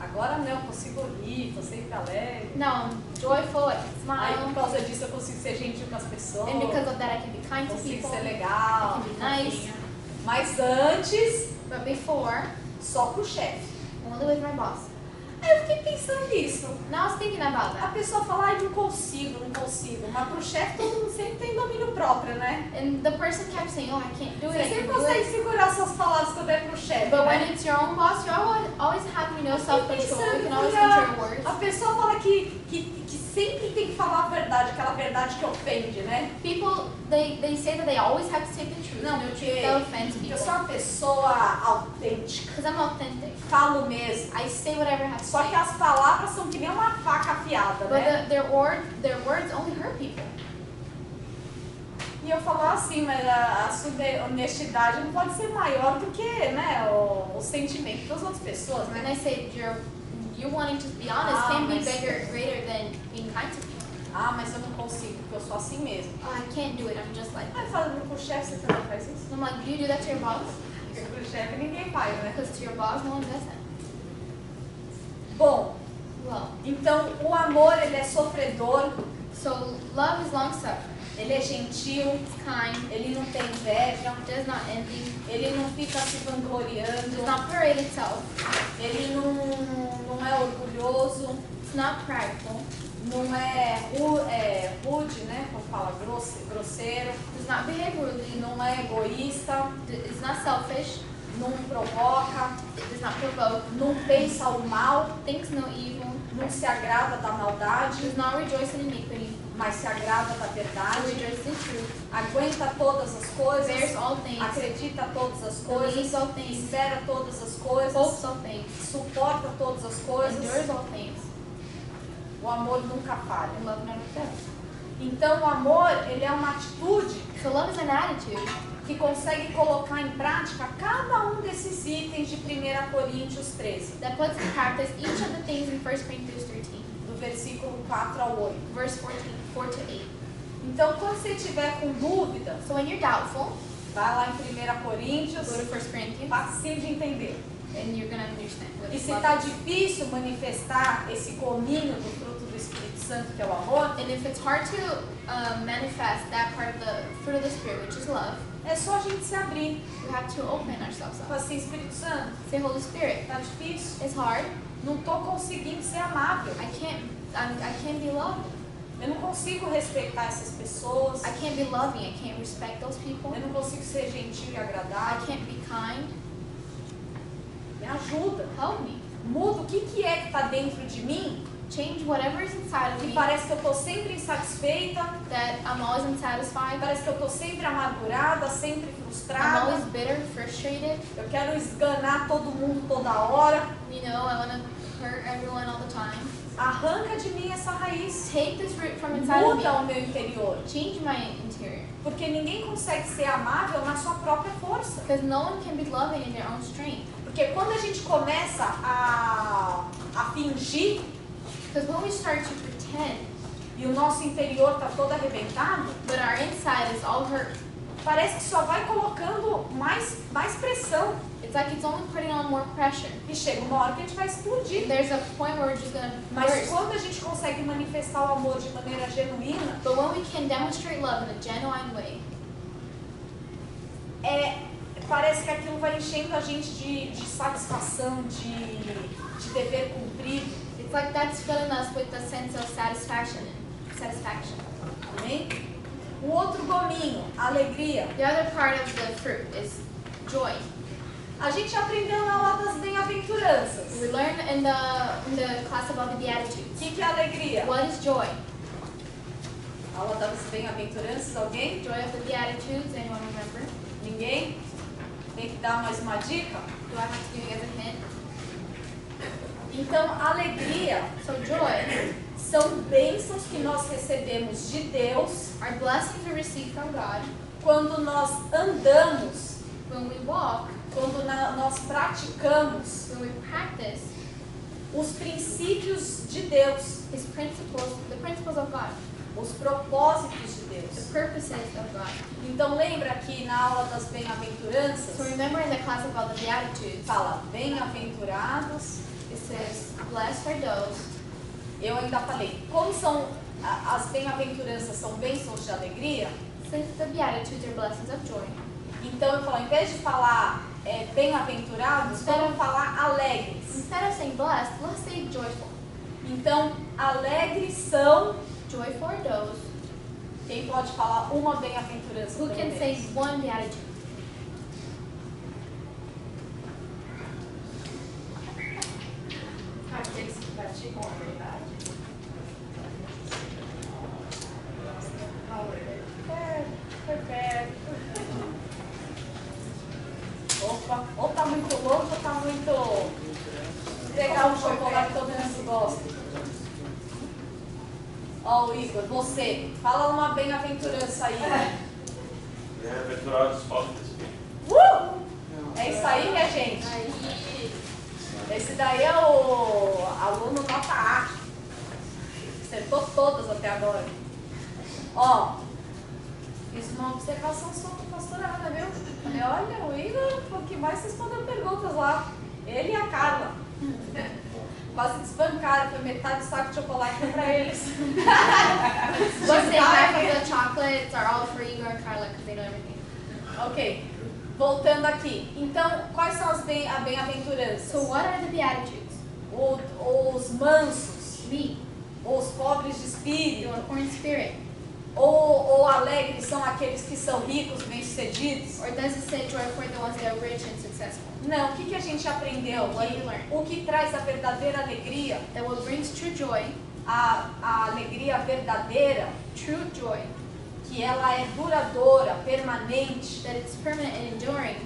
Agora não, eu consigo rir, tô sempre alegre. Now I'm joyful, I can Aí por smile. causa disso eu consigo ser gentil com as pessoas. And because of that, I can be kind to Consigo people. ser I legal. can be nice. fofinha. Mas antes, But before, só pro chefe. only with my boss. Aí eu fiquei pensando nisso. Now I was thinking about A that. pessoa fala, ai, não consigo. Mas pro chefe todo mundo sempre tem domínio próprio, né? And the person kept saying, oh, I can't do it, Você I sempre can't do consegue it. segurar suas palavras quando é pro chefe, But when né? it's your own boss, you always have, Eu fiquei self-control. You can always pensando, control your words. a pessoa fala que sempre tem que falar a verdade, aquela verdade que ofende, né? People, they say that they always have to say the truth. Não, No porque truth that offends eu people. sou uma pessoa autêntica, Because I'm authentic. falo mesmo. I say whatever I have to Só say. que as palavras são que nem uma faca afiada, But né? their words only hurt people. E eu falo assim, mas a sua honestidade não pode ser maior do que, né, o sentimento das outras pessoas, And né? I say you wanting to be honest Ah, can be mas- greater than being kind to people. Ah, mas eu não consigo, porque eu sou assim mesmo. Oh, I can't do it. I'm just like Aí that. falando pro chefe, você também faz isso? And I'm like, do you do that to your boss? Porque pro chefe ninguém faz, né? Because to your boss, no one does that. Bom, Well, então o amor, ele é sofredor, so love is long-suffering. ele é gentil, It's kind. ele não tem inveja, Does not envy. ele não fica se vangloriando, Does not parade itself. ele não é orgulhoso, It's not prideful. não é rude, né? Como fala, grosseiro, Does not behave rudely. não é egoísta, Is not selfish. não provoca, Does not provoke. não pensa o mal, Thinks no evil. não se agrada da maldade, Does not rejoice in iniquity. mas se agrada da But verdade, rejoices in truth. aguenta todas as Bears coisas, all things. acredita todas as Believes coisas, all things. espera todas as coisas, Hopes all things. suporta todas as coisas. Endures all things. O amor nunca falha. And love never fails. Então o amor, ele é uma atitude So love is an attitude que consegue colocar em prática cada um desses itens de 1 Coríntios 13, that puts in practice each of the things in 1 Corinthians 13, do versículo 4 ao 8. verse 4 to 8. Então, quando você estiver com dúvida, So when you're doubtful, vai lá em 1 Coríntios, go to 1 Corinthians facinho de entender. and you're going to understand what E is se love está is. difícil manifestar esse gominho do fruto do Espírito Santo, que é o amor, And if it's hard to manifest that part of the fruit of the Spirit, which is love, é só a gente se abrir. we have to open ourselves Fala up. assim, Espírito Santo, Say, Holy Spirit, tá difícil? it's hard. Não estou conseguindo ser amável. I can't be loved. Eu não consigo respeitar essas pessoas. I can't be loving. I can't respect those people. Eu não consigo ser gentil e I agradável. can't be kind. Me ajuda. Help me. Muda o que é que está dentro de mim, Change whatever is inside of que me parece que eu estou sempre insatisfeita, that I'm always unsatisfied. parece que eu estou sempre amargurada, sempre I'm frustrada. always bitter, frustrated. Eu quero esganar todo mundo toda hora. You know, I want to hurt everyone all the time. Arranca de mim essa raiz. Take this root from inside of me. Muda o meu interior. Change my interior. Porque ninguém consegue ser amável na sua própria força. Because no one can be loving in their own strength. Porque quando a gente começa a fingir Because when we start to pretend, e o nosso interior está todo arrebentado, but our inside is all hurt, parece que só vai colocando mais pressão. it's like it's only putting on more pressure. E chega uma hora que a gente vai explodir. There's a point where we're just going to Mas burst. quando a gente consegue manifestar o amor de maneira genuína, But when we can demonstrate love in a genuine way, parece que aquilo vai enchendo a gente de satisfação, de dever cumprido. It's like that's filling us with a sense of satisfaction. Amém? O outro gominho, alegria. The other part of the fruit is joy. A gente aprendeu na aula das bem-aventuranças. We learn in the class about the O Beatitudes. que é alegria? What is joy? Aula das bem-aventuranças, alguém? Joy of the Beatitudes, anyone remember? Ninguém? Tem que dar mais uma dica? Do I have to give you guys a hint? Então, alegria So joy são bênçãos que nós recebemos de Deus are blessings we receive from God quando nós andamos, when we walk, quando nós praticamos when we practice os princípios de Deus, His principles, the principles of God, os propósitos de the Deus. purposes of God. Então, lembra que na aula das bem-aventuranças, So remember in the class about the Beatitudes, fala bem-aventurados. it says, blessed are those. Eu ainda falei, como são as bem-aventuranças são bênçãos de alegria, Since the Beatitudes are blessings of joy, então eu falo, ao invés de falar bem-aventurados, vamos falar alegres. instead of saying blessed, let's say joyful. Então, alegres são, Joyful are those quem pode falar uma bem-aventurança? who pelo can menos? say one Beatitude. Aqueles que praticam a verdade. Foi perto. Opa, ou tá muito longe ou tá muito... Vou pegar um chocolate que todo mundo gosta. Ó, o Igor, você, fala uma bem-aventurança aí. Bem-aventurados os pobres de espírito. É isso aí, minha gente. Esse daí é o aluno nota A. Acertou todas até agora. Ó, fiz uma observação sobre a pastora Ana, viu? Falei, olha, o Igor, o que mais respondeu perguntas lá. Ele e a Carla. Quase desbancaram, foi metade do saco de chocolate pra eles. Let's say half of the chocolates are all for Igor and Carla because they know everything. Ok, voltando aqui. Então, quais são as bem-aventuranças? So what are the Beatitudes? Os mansos, Me, os pobres de the espírito, poor in spirit. ou alegres são aqueles que são ricos, bem-sucedidos? Or does it say joyful are the ones that are rich and successful? Não, o que a gente aprendeu? What did we learn? O que traz a verdadeira alegria, That what brings true joy, a alegria verdadeira, true joy, que ela é duradoura, permanente, that it's permanent and enduring,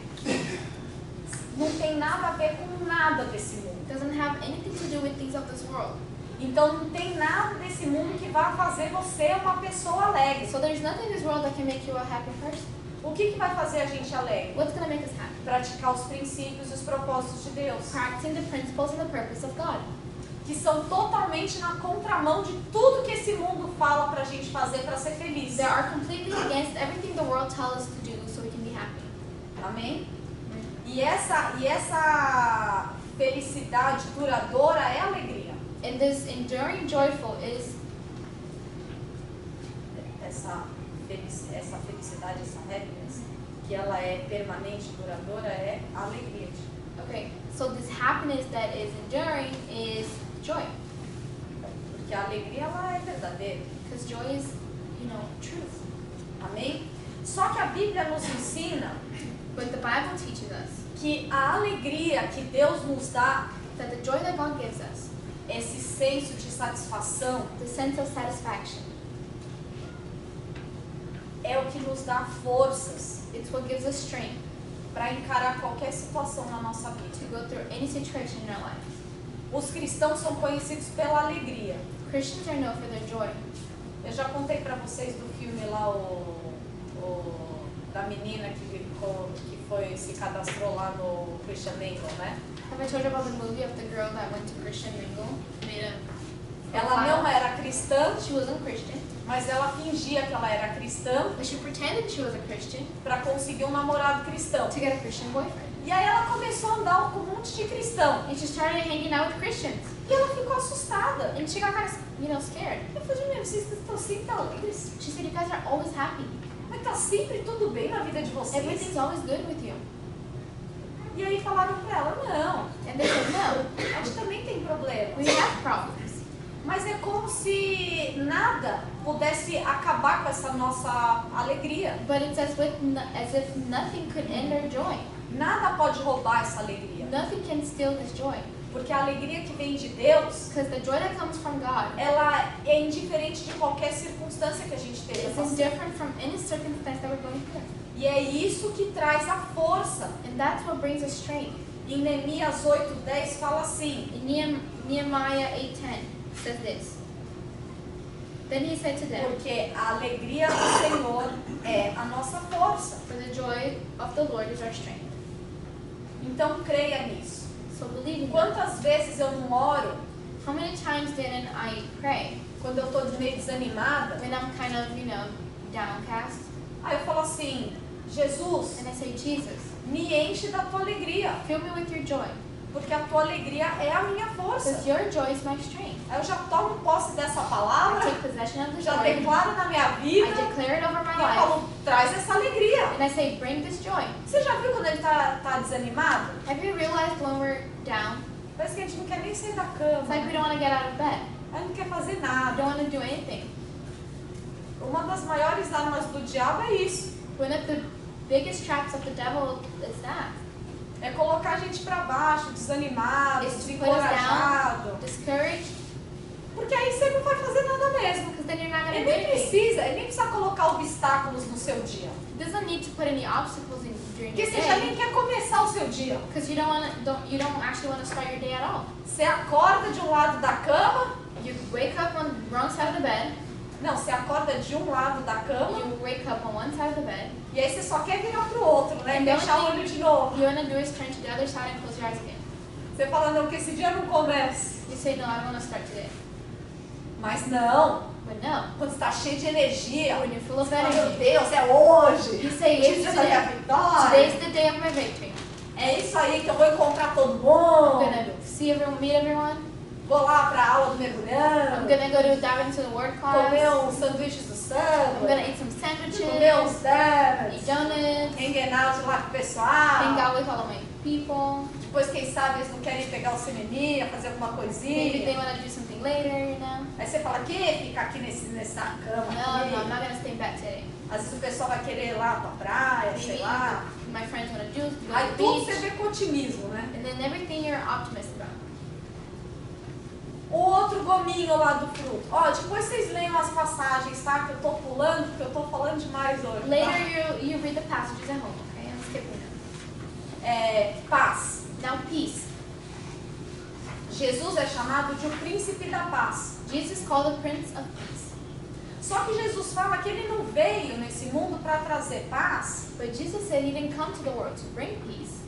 não tem nada a ver com nada desse mundo. doesn't have anything to do with things of this world. Então não tem nada desse mundo que vai fazer você uma pessoa alegre. So there's nothing in this world that can make you a happy person. O que vai fazer a gente alegre? What's going to make us happy? Praticar os princípios e os propósitos de Deus, Practicing the principles and the purpose of God, que são totalmente na contramão de tudo que esse mundo fala pra gente fazer para ser feliz. that are completely against everything the world tells us to do so we can be happy. Amém? E essa felicidade duradoura é alegria. And this enduring joyful is Essa felicidade, essa happiness, que ela é permanente, duradoura, é alegria. okay. So this happiness that is enduring is joy, Porque a alegria ela é verdadeira. because joy is, truth. Amém? Só que a Bíblia nos ensina But the Bible teaches us que a alegria que Deus nos dá, that the joy that God gives us, esse senso de satisfação, the sense of satisfaction, é o que nos dá forças it's what gives us strength para encarar qualquer situação na nossa to vida. go through any situation in our lives. Os cristãos são conhecidos pela alegria. Christians are known for their joy. Eu já contei para vocês do filme lá, da menina que se cadastrou lá no Christian Mingle, né? Have I told you about the movie of the girl that went to Christian Mingle? Made a Ela não era cristã, She wasn't Christian, mas ela fingia que ela era cristã but she pretended she was a Christian para conseguir um namorado cristão. to get a Christian boyfriend. E aí ela começou a andar com um monte de cristão. And she started hanging out with Christians. E ela ficou assustada. And she got kind of, scared. Eu falei, meu, vocês estão sempre alegres. She said, you guys are always happy. Mas tá sempre tudo bem na vida de vocês. Everything's always good with you. E aí falaram pra ela, não, And they said, no, a gente também tem problema. problemas. We have problems. Mas é como se nada pudesse acabar com essa nossa alegria. But it's as if nothing could end our joy. Nada pode roubar essa alegria. Nothing can steal this joy. Porque a alegria que vem de Deus, Because the joy that comes from God ela é indiferente de qualquer circunstância que a gente esteja is passando. different from any circumstance that we're going through. E é isso que traz a força. And that's what brings us strength. Em Neemias 8:10 fala assim: In Nehemiah 8:10 says this. Then he said to them, porque a alegria do Senhor é a nossa força. for the joy of the Lord is our strength. Então creia nisso. So believe in that. Quantas vezes eu não oro How many times didn't I pray quando eu estou meio desanimada? when I'm kind of, downcast? Aí eu falo assim: Jesus, And I say, Jesus, me enche da tua alegria, fill me with your joy. porque a tua alegria é a minha Because força. your joy is my strength. Aí eu já tomo posse dessa I palavra, take possession of the já joy. declaro na minha I vida e declare it over my eu life. falo: traz essa alegria. And I say, bring this joy. Você já viu quando ele tá desanimado? Have you realized when we're down, Parece que a gente não quer nem sair da it's cama, like we don't want to get out of bed. a gente não quer fazer We nada. don't want to do anything. Uma das maiores armas do diabo é isso. One of the biggest traps of the devil is that. É colocar a gente pra baixo, desanimado, It's to put us desencorajado. Discouraged, Porque aí você não vai fazer nada mesmo. because then you're not going Ele to do nem anything. precisa colocar obstáculos no seu dia. He doesn't need to put any obstacles in during Porque your você já day. nem quer começar o seu dia. Because you don't actually want to start your day at all. Você acorda de um lado da cama. You wake up on the wrong side of the bed. Não, você acorda de um lado da cama. You wake up on one side of the bed. E aí você só quer virar pro outro, né? And Fechar o olho de novo. You want to do is turn to the other side and close your eyes again. Você fala: não, que esse dia não começa. You say, no, I don't want to start today. Mas não. But no, Quando você tá cheio de energia. when you're full of Você fala: meu energy, Deus, é hoje. you say, Esse it's dia da minha today. vitória. Today's the day of my victory. É isso aí que eu vou encontrar todo I'm mundo. gonna see everyone, meet everyone. Vou lá pra aula do I'm mergulhando. gonna go to dive into the word Comer class. uns sanduíches do I'm samba. gonna eat some Comer uns sandwiches, donuts. eat donuts, Enguenar lá com o hang pessoal. out with all of my people. Depois, quem sabe, eles não querem pegar o cineminha, fazer alguma Maybe coisinha. they want to do something later, Aí você fala: que ficar aqui nessa cama No, aqui? I'm not gonna stay back today. Às vezes o pessoal vai querer ir lá pra praia, sei Maybe lá. my friends want to go to Aí the tudo você beach. vê com otimismo, né? And then everything you're optimist about. O outro gominho lá do fruto. Ó, depois vocês leiam as passagens, tá? Que eu tô pulando, porque eu tô falando demais hoje. Later you read the passages at home, okay? I'm skipping them. Tá? Paz. Now peace. Jesus é chamado de o príncipe da paz. Jesus is called the Prince of Peace. Só que Jesus fala que ele não veio nesse mundo para trazer paz. But Jesus said he didn't come to the world to bring peace.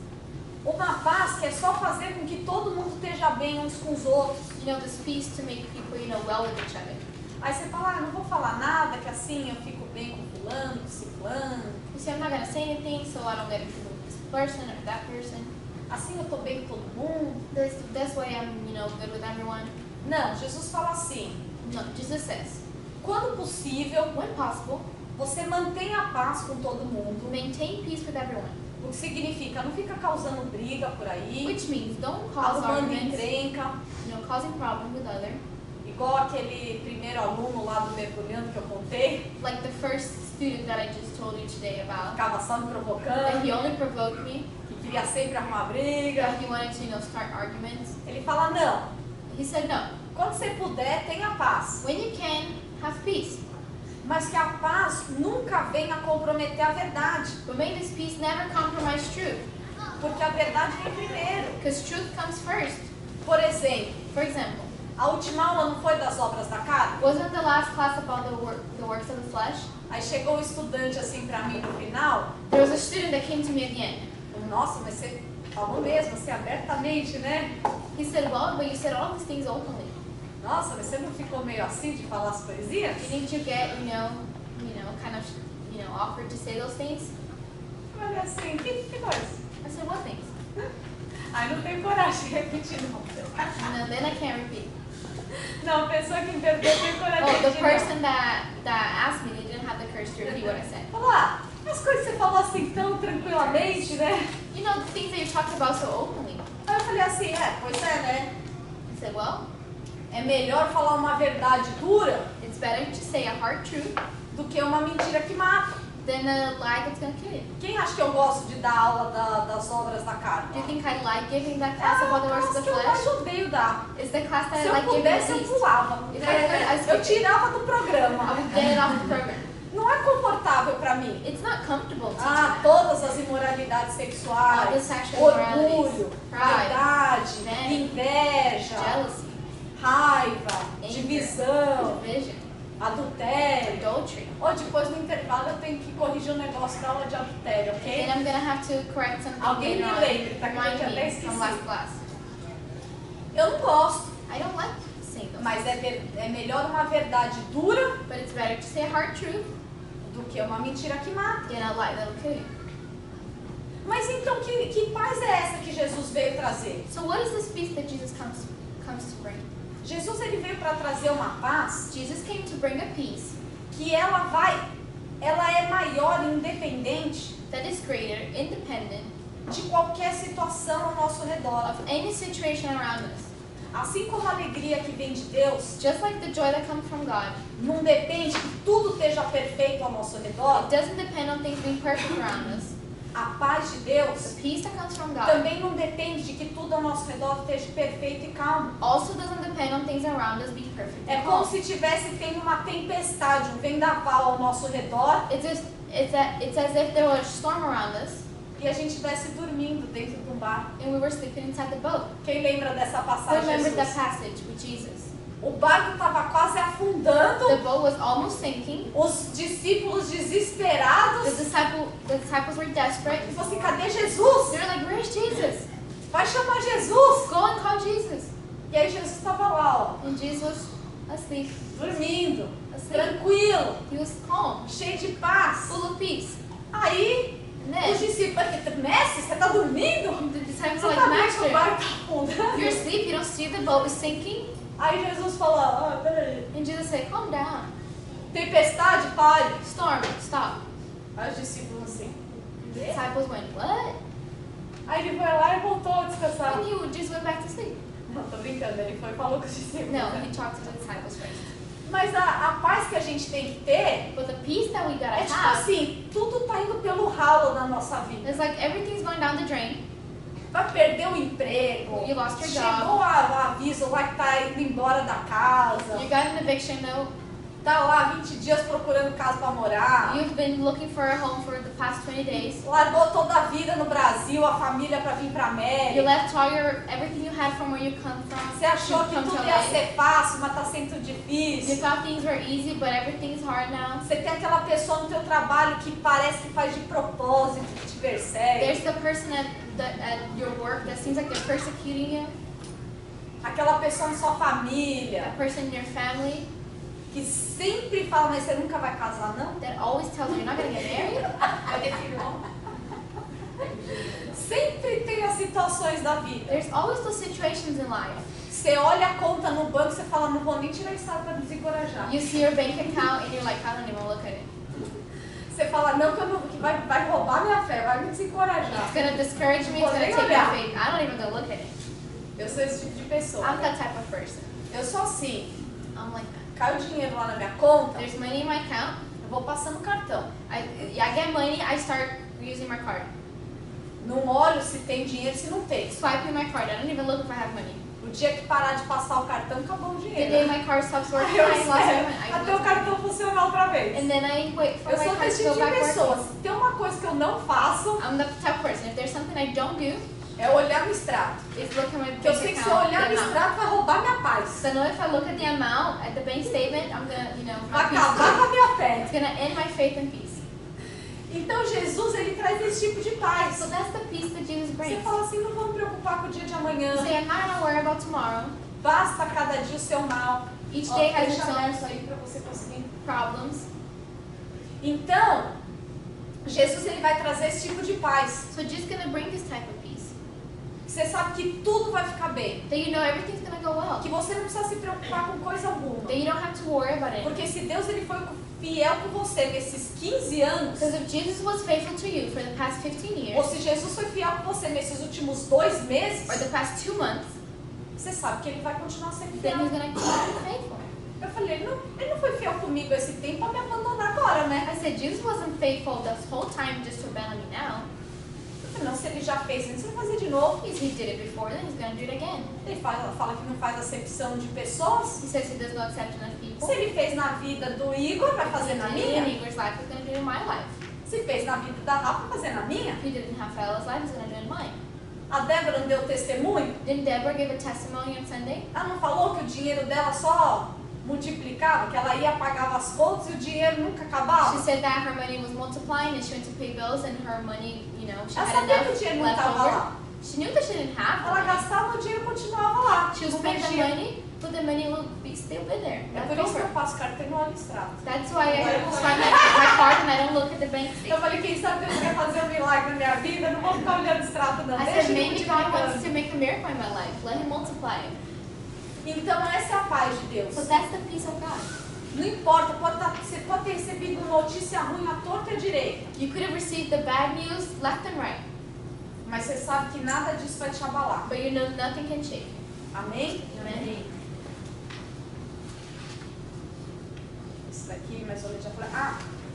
Uma paz que é só fazer com que todo mundo esteja bem uns com os outros. You know, this peace to make people, well with each other. Aí você fala: não vou falar nada, que assim eu fico bem com fulano, com ciclano. You say, I'm not gonna say anything so I don't get into with this person or that person. Assim eu tô bem com todo mundo. This way I'm, good with everyone. Não, Jesus fala assim: No, Jesus says, quando possível, when possible, você mantenha a paz com todo mundo. maintain peace with everyone. O que significa, não fica causando briga por aí, Which means don't cause arrumando arguments, encrenca, causing problem with other. igual aquele primeiro aluno lá do mergulhando que eu contei, Like the first student that I just told you today about. ficava só me That provocando, he only provoked me. que queria sempre arrumar briga. That he wanted to, start arguments. Ele fala: não, He said no. quando você puder, tenha paz, When you can, have peace. mas que a paz nunca venha comprometer a verdade, But may this peace never compromise truth. porque a verdade vem primeiro. Because truth comes first. Por exemplo, For example, a última aula não foi das obras da carne? wasn't the last class about the works of the flesh? Aí chegou um estudante assim pra mim no final: There was a student that came to me at the end. nossa, mas você falou mesmo, assim, abertamente, né? He said, well, but you said all these things openly. Nossa, mas você não ficou meio assim de falar as poesias? Didn't you get, kind of, awkward to say those things? Eu falei assim: que coisa? I said, what things? Aí não tenho coragem de repetir, não. No, then I can't repeat. Não, a pessoa que me perguntou tem coragem de Oh, the repetir, não. person that asked me, they didn't have the courage to repeat what I said. Falou: as coisas que você falou assim tão tranquilamente, né? You know, the things that you talked about so openly. Aí eu falei assim: pois é, né? I said, well, é melhor falar uma verdade dura it's better to say a hard truth do que uma mentira que mata. than a lie that's going to kill you. Quem acha que eu gosto de dar aula das obras da carne? Do you think I like giving that É class a about the works of classe the que eu mais flesh? odeio dar. It's the class that Se I eu like giving pudesse, the eu least. pulava. If I could, I Eu skip it. tirava do I programa. would get it off the program. Não é confortável pra mim. It's not comfortable teaching Ah, that. todas as imoralidades All the sexuais, sexual orgulho, immoralities, pride, vaidade, vanity, inveja, jealousy, raiva, anger, divisão, division, adultério. adultery. Ou depois no intervalo eu tenho que corrigir um negócio da aula de adultério, And ok? I'm gonna have to correct something Alguém later me on. lembre, tá? Que eu Remind tinha até me esquecido. from last class. Eu não gosto, I don't like saying those, mas é melhor uma verdade dura but it's better to say a hard truth do que uma mentira que mata. than a lie that'll kill you. Mas então que paz é essa que Jesus veio trazer? So what is this peace that Jesus comes to bring? Jesus ele veio para trazer uma paz Jesus came to bring a peace que ela é maior e independente that is greater, independent de qualquer situação ao nosso redor. of any situation around us. Assim como a alegria que vem de Deus Just like the joy that comes from God, não depende que tudo esteja perfeito ao nosso redor, it doesn't depend on things being perfect around us. a paz de Deus The peace that comes from God também não depende de que tudo ao nosso redor esteja perfeito e calmo. also doesn't depend on things around us being perfect. É and como calm. se tivesse tendo uma tempestade, um vendaval ao nosso redor It's as if there was a storm around us e a gente estivesse dormindo dentro de um barco. and we were sleeping inside the boat. Quem lembra dessa Who passagem? remembers that Jesus? passage with Jesus? O barco estava quase afundando, The boat was almost sinking. os discípulos The desesperados. disciples were desperate. E falou assim, cadê Jesus? They were like, "Where's Jesus? Vai chamar Jesus. Go and call Jesus." E aí Jesus estava lá, ó, And Jesus was asleep, dormindo, asleep. tranquilo, He was calm, cheio de paz. full of peace. Aí And os then discípulos, mestre, você está dormindo? the disciples Você were está like, vendo que o "Master, barco está afundando? you're asleep. You don't see the boat is sinking." Aí Jesus falou, ah, peraí, And Jesus said, "Calm down. tempestade, pare. Storm, stop." Aí os discípulos assim, The disciples went, "What?" aí ele foi lá e voltou a descansar. And he just went back to sleep. Não, tô brincando, ele foi e falou com os discípulos. No, né? he talked to the disciples first. Mas a paz que a gente tem que ter But the peace that we gotta é tipo have assim, tudo tá indo pelo ralo na nossa vida. is like everything's going down the drain. Vai perder o emprego, You lost your chegou job. o aviso lá que tá indo embora da casa, You got an eviction note. tá lá 20 dias procurando casa pra morar, You've been looking for a home for the past 20 days. largou toda a vida no Brasil, a família pra vir pra You América. left everything you had from where you come from. Você achou to que come to tudo ia LA. ser fácil, mas tá sendo You difícil. thought things were easy, but everything's hard now. Você tem aquela pessoa no teu trabalho que parece que faz de propósito, que te persegue. There's the person at your work that seems like they're persecuting you. Aquela pessoa na sua família That person in your family que sempre fala, mas você nunca vai casar, não? that always tells you you're not gonna get married. Vai ter filho, não? Sempre tem as situações da vida. There's always those situations in life. Você olha a conta no banco e você fala, não vou nem tirar isso para desencorajar. You see your bank account and you're like, I don't even look at it. Você fala, não, que, eu não, que vai roubar minha fé, vai me desencorajar. It's gonna discourage me. It's gonna take my faith. I don't even gonna look at it. Eu sou esse tipo de pessoa. I'm that type of person. Eu sou assim, I'm like that. cai o dinheiro lá na minha conta, There's money in my account. eu vou passando o cartão. I get money. I start using my card. Não olho se tem dinheiro, se não tem. Swiping my card. I don't even look if I have money. O dia que parar de passar o cartão, acabou o The dinheiro. day my card stops working, Aí eu I lost my espero money. até o cartão funcionar outra vez. And then I wait for Eu my sou card desse to tipo go de back pessoa. working. Se tem uma coisa que eu não faço, I'm the type of person. If there's something I don't do, é olhar no extrato. it's look at my Porque eu bank sei que se eu account. olhar no the amount. extrato vai roubar minha paz. So I know if I look at the amount at the bank statement, I'm gonna, Vai my peace. acabar com a minha fé. It's gonna end my faith and peace. Então Jesus, ele traz esse tipo de paz. So that's the peace that Jesus Você brings. fala assim, não vou me preocupar com o dia de amanhã. You say, I'm not gonna worry about tomorrow. Basta cada dia o seu mal. Each Ó, day has deixa its own aberto aí para você conseguir. problems. Então, Jesus ele vai trazer esse tipo de paz. So just gonna bring this type of peace. Você sabe que tudo vai ficar bem. That you know everything's gonna go well. Que você não precisa se preocupar com coisa alguma. That you don't have to worry about it. Porque se Deus ele foi fiel com você nesses 15 anos, Because if Jesus was faithful to you for the past 15 ou years, se Jesus foi fiel com você nesses últimos 2 meses, or the past 2 months, você sabe que ele vai continuar sendo then he's fiel. going to keep being faithful. Eu falei, ele não foi fiel comigo esse tempo para me abandonar agora, né? I said, Jesus wasn't faithful this whole time just to abandon me now. Eu falei, não, se ele já fez antes, ele vai fazer de novo. He did it before, then he's going to do it again. Ele fala que não faz acepção de pessoas. He says he does no exception of people. Se ele fez na vida do Igor, vai fazer na He did it in minha. Igor's life, he's going to do it in my life. Se fez na vida da Rafa, vai fazer na minha. If he did it in Rafaela's life, he's going to do it in mine. A Débora não deu testemunho? Didn't Deborah give a testimony on Sunday? Ela não falou que o dinheiro dela só multiplicava, que ela ia pagava as contas e o dinheiro nunca She acabava? said that her money was multiplying and she went to pay bills and her money, she Ela had sabia que o dinheiro enough não left estava over. lá. She knew that she didn't have Ela the money. gastava, o dinheiro continuava lá. She was Não spending the mexia. money, but the money will still be there. É Left por isso que over. eu faço carteira no extrato. That's why I swipe my card and I don't look at the bank Eu statement. falei, quem sabe Deus quer fazer um milagre na minha vida, não vou ficar olhando extrato não. I Deixa said, ele maybe God wants multiplicando. to make a miracle in my life. Let him multiply it. Então essa é a paz de Deus. So that's the peace of God. Não importa, você pode ter recebido uma notícia ruim à torta e à direita, You could have received the bad news left and right, mas você sabe que nada disso vai te abalar. but you know nothing can shake you. Amém? Amen. Isso daqui, mais ou menos, já falei.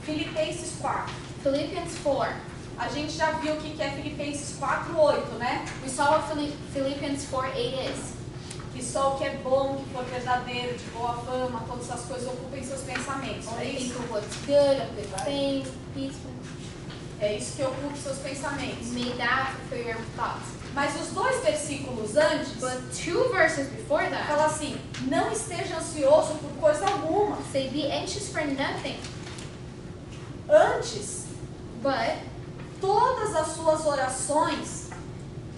Filipenses 4. Philippians 4. A gente já viu o que é Filipenses 4:8, né? We saw what Philippians 4:8 is. Que só o que é bom, que for verdadeiro, de boa fama, todas essas coisas ocupem seus pensamentos. É Only think isso? of what's good, of good things, peaceful. É isso que ocupa seus pensamentos. Made that for your thoughts. Mas os 2 versículos antes, But 2 verses before that fala assim, não esteja ansioso por coisa alguma. say, be anxious for nothing, Antes, but todas as suas orações,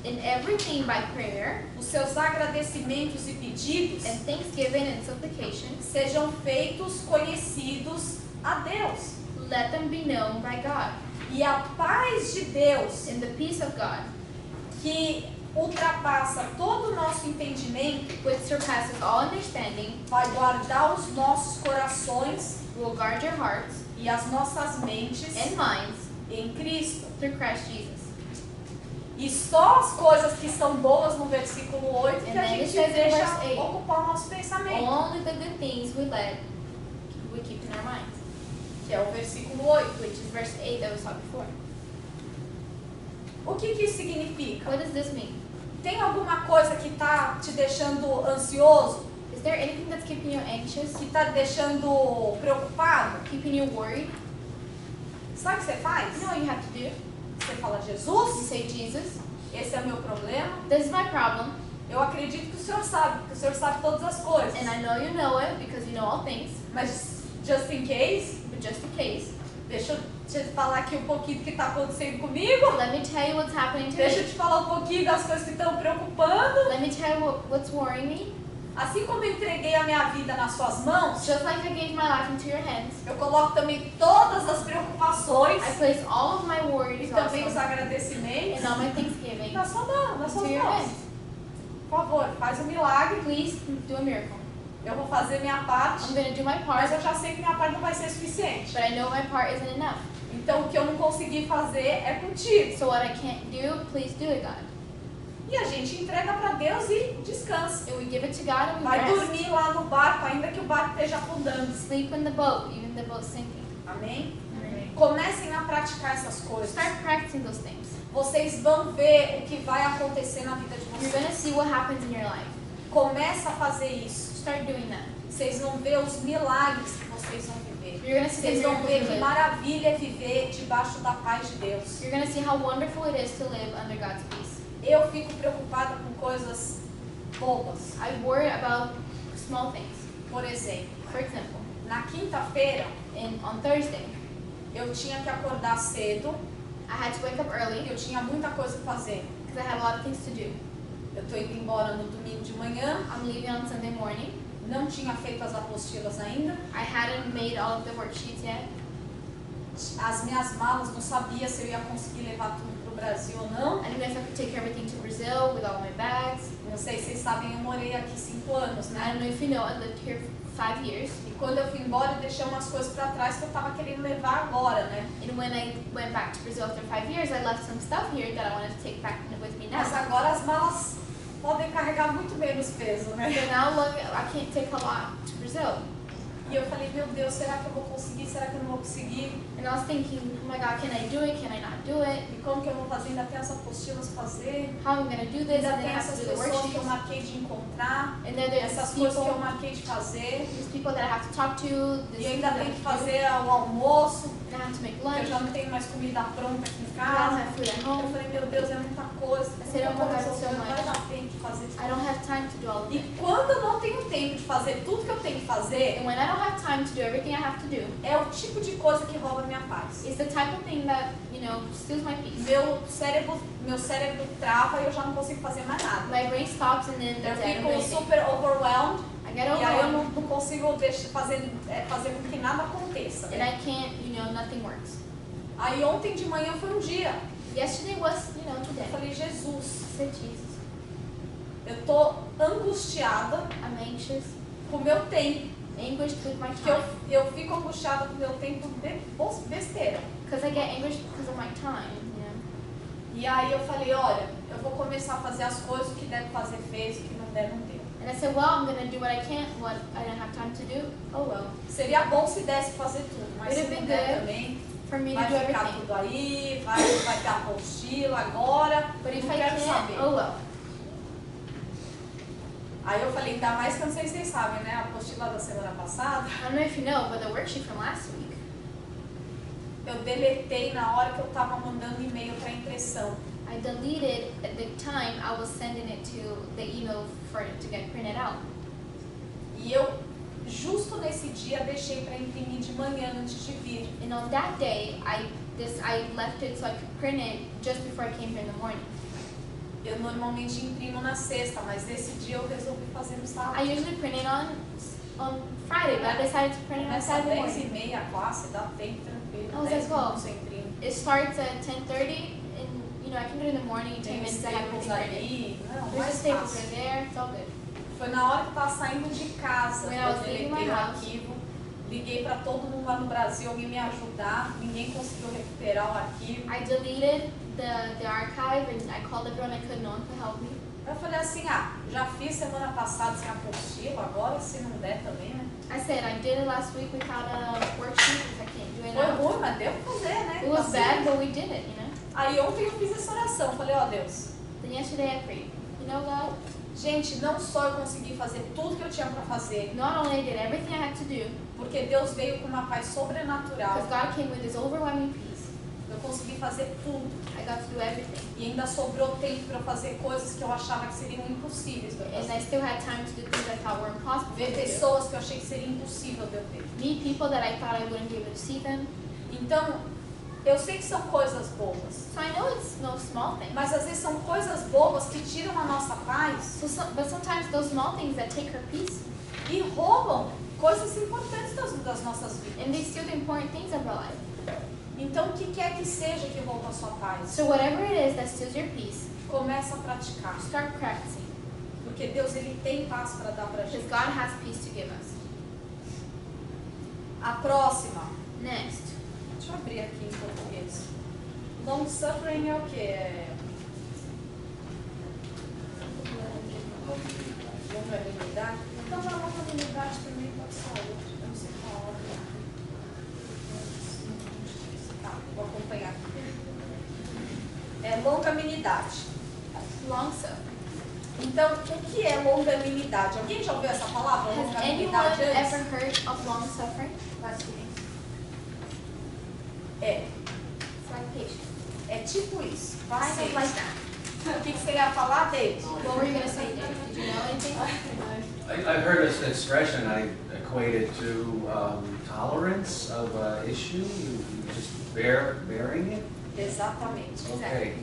in everything by prayer os seus agradecimentos e pedidos, and thanksgiving and supplication, sejam feitos conhecidos a Deus. let them be known by God. E a paz de Deus, In the peace of God, que ultrapassa todo o nosso entendimento, which surpasses all understanding, vai guardar os nossos corações will guard your hearts e as nossas mentes and minds em Cristo. through Christ Jesus. E só as coisas que são boas no versículo 8 que And a then it gente says in deixa verse 8, ocupar o nosso pensamento, Only the good things we keep in our minds, que é o versículo 8. which is verse 8 that we saw before. O que isso significa? What does this mean? Tem alguma coisa que está te deixando ansioso, Is there anything that's keeping you anxious, que está te deixando preocupado? keeping you worried? Sabe o que você faz? You know what you have to do? Você fala, You Jesus, say, Jesus, esse é o meu problema. this is my problem, Eu acredito que o Senhor sabe, que o Senhor sabe todas as coisas. and I know you know it because you know all things, Mas, just in case, but just in case, deixa eu te falar aqui um pouquinho do que está acontecendo comigo. let me tell you what's happening to Deixa eu me. te falar um pouquinho das coisas que estão preocupando. Let me tell you what's worrying me. Assim como eu entreguei a minha vida nas suas mãos, Just like I gave my life into your hands, eu coloco também todas as preocupações I place all of my e worries também os also agradecimentos and all my thanksgiving na sua mão, nas suas into your mãos. hands. Por favor, faz um milagre. Please do a miracle. Eu vou fazer minha parte, I'm going to do my mas part, eu já sei que minha parte não vai ser suficiente. but I know my part isn't enough. Então, o que eu não consegui fazer é contigo. So what I can't do, please do it, God. E a gente entrega para Deus e descansa. And we give it to God and we Vai rest. dormir lá no barco, ainda que o barco esteja afundando. Sleep in the boat, even the boat sinking. Amém? Amen. Comecem a praticar essas coisas. Start practicing those things. Vocês vão ver o que vai acontecer na vida de You're going to vocês. see what happens in your life. Começa a fazer isso. Start doing that. Vocês vão ver os milagres que vocês vão viver. You're going to see the Vocês vão miracles ver you que live. maravilha é viver debaixo da paz de Deus. You're going to see how wonderful it is to live under God's peace. Eu fico preocupada com coisas bobas. I worry about small things. Por exemplo, For example, na quinta-feira on Thursday, eu tinha que acordar cedo, I had to wake up early eu tinha muita coisa para fazer. because I had a lot of things to do. Eu estou indo embora no domingo de manhã, I'm leaving on Sunday morning. não tinha feito as apostilas ainda, I hadn't made all of the worksheets yet. as minhas malas, não sabia se eu ia conseguir levar tudo para o Brasil ou não. I didn't know if I could take everything to Brazil with all my bags. Não sei se vocês sabem, eu morei aqui 5 anos, I né? don't know if you know, I lived here for 5 years. E quando eu fui embora, eu deixei umas coisas para trás que eu estava querendo levar agora, né? And when I went back to Brazil after 5 years, I left some stuff here that I wanted to take back with me now. Mas agora as malas podem carregar muito menos peso, né? So now look, I can't take a lot to Brazil. E eu falei, meu Deus, será que eu vou conseguir? Será que eu não vou conseguir? And I was thinking, oh my God, can I do it? Can I not do it? E como que eu vou fazer? Ainda tem as apostilas pra fazer. How am I going to do this? Ainda And then tem I have to essas do the pessoas que eu worksheets. marquei de encontrar. And then there's Essas coisas que eu people, marquei de fazer. these people that I have to talk to. This E people ainda that I tem que have to do. fazer o almoço. And I have to make Porque eu lunch. já não tenho mais comida pronta aqui em I don't casa. have food at Eu home. falei, meu Deus, é muita coisa. I said, oh my God, it's so Não vai much. dar tempo de fazer I don't tudo. have time to do all of E it. quando eu não tenho tempo de fazer tudo que eu tenho que fazer, And when I don't have time to do everything I have to do, é o tipo de coisa que rouba minha paz. it's the type of thing that, steals my peace. Meu cérebro trava e eu já não consigo fazer mais nada. My brain stops and then Eu that's it. I don't do fico anything. super overwhelmed I get e aí eu overwhelmed não consigo fazer com que nada aconteça. and I can't, nothing works. Aí ontem de manhã foi um dia. Yesterday was, Eu today. falei, I Jesus, said, Jesus, eu tô angustiada I'm anxious, com o meu tempo. anguished with my Que time. eu fico angustiada com o meu tempo de besteira. Because I get anguished because of my time, E aí eu falei, olha, eu vou começar a fazer as coisas, o que der pra fazer fez, o que não der não deu. And I said, well, I'm going to do what I can't, what I don't have time to do. Oh well. Seria bom se desse pra fazer tudo, mas se It'd não be der good também, For me to vai do ficar everything. tudo aí, vai ter apostila agora, But if não I quero can't, saber. oh well. Aí eu falei, ainda mais que eu não sei se vocês sabem, né, a apostila da semana passada, I don't know if you know, but the worksheet from last week, eu deletei na hora que eu tava mandando e-mail pra impressão. I deleted at the time I was sending it to the email for it to get printed out. E eu, justo nesse dia, deixei pra imprimir de manhã antes de vir. And on that day, I left it so I could print it just before I came here in the morning. Eu normalmente imprimo na sexta, mas esse dia eu resolvi fazer no sábado. I usually print it on Friday, but I decided to print it on Começa às Saturday 10h30 morning. a classe, dá tempo tranquilo. Oh, 10 that's cool. minutos eu imprimo. It starts at 10:30, and I can do it in the morning. 10 Tem os minutes I have staples everything printed. ali. Não, There's the mais staples fácil. right there. It's all good. Foi na hora que eu tava saindo de casa, When I eu was leaving my deletei o house. arquivo, liguei pra todo mundo lá no Brasil, alguém me ajudar, ninguém conseguiu recuperar o arquivo. I deleted the archive, and I called everyone I could. No one could help me. Eu falei assim, já fiz semana passada sem apostila, agora se não der também, né? I said I did it last week without a worksheet because I can't do it Foi now. ruim, mas deu pra fazer, né? It was Assim. bad, but we did it, Aí ontem eu fiz essa oração, falei, ó Deus, Then yesterday I prayed. God, gente, não só eu consegui fazer tudo que eu tinha pra fazer, not only I did everything I had to do, porque Deus veio com uma paz sobrenatural, because God came with His overwhelming peace. eu consegui fazer tudo. I got to do everything, E ainda sobrou tempo para eu fazer coisas que eu achava que seriam impossíveis de eu and I fazer. still had time to do things I thought were impossible Ver to do. pessoas que eu achei que seria impossível de eu ver. Meet people that I thought I wouldn't be able to see them. Então, eu sei que são coisas bobas, So I know it's no small thing. mas às vezes são coisas bobas que tiram a nossa paz But sometimes those small things that take our peace, e roubam coisas importantes das nossas vidas. and they steal the important things of our life. Então, o que quer que seja que rouba a sua paz, So whatever it is that steals your peace, começa a praticar. start practicing, Porque Deus, Ele tem paz para dar pra because gente. God has peace to give us. A próxima, Next, deixa eu abrir aqui em português. Long suffering é o quê? Longanimidade? Então, a longanimidade também pode ser outra. Eu não sei qual ordem. Tá, vou acompanhar aqui. É longanimidade. long suffering. Então, o que é longanimidade? Alguém já ouviu essa palavra? Has anyone Longanimidade antes? ever heard of long suffering? Last week. É, It's like patience. é tipo isso. Kind of Paciência. like that. O que você ia falar, David? What were you gonna say, Dave? Did you know anything? I've heard this expression, I equate it to tolerance of an issue, you just bearing it. Exatamente. Okay.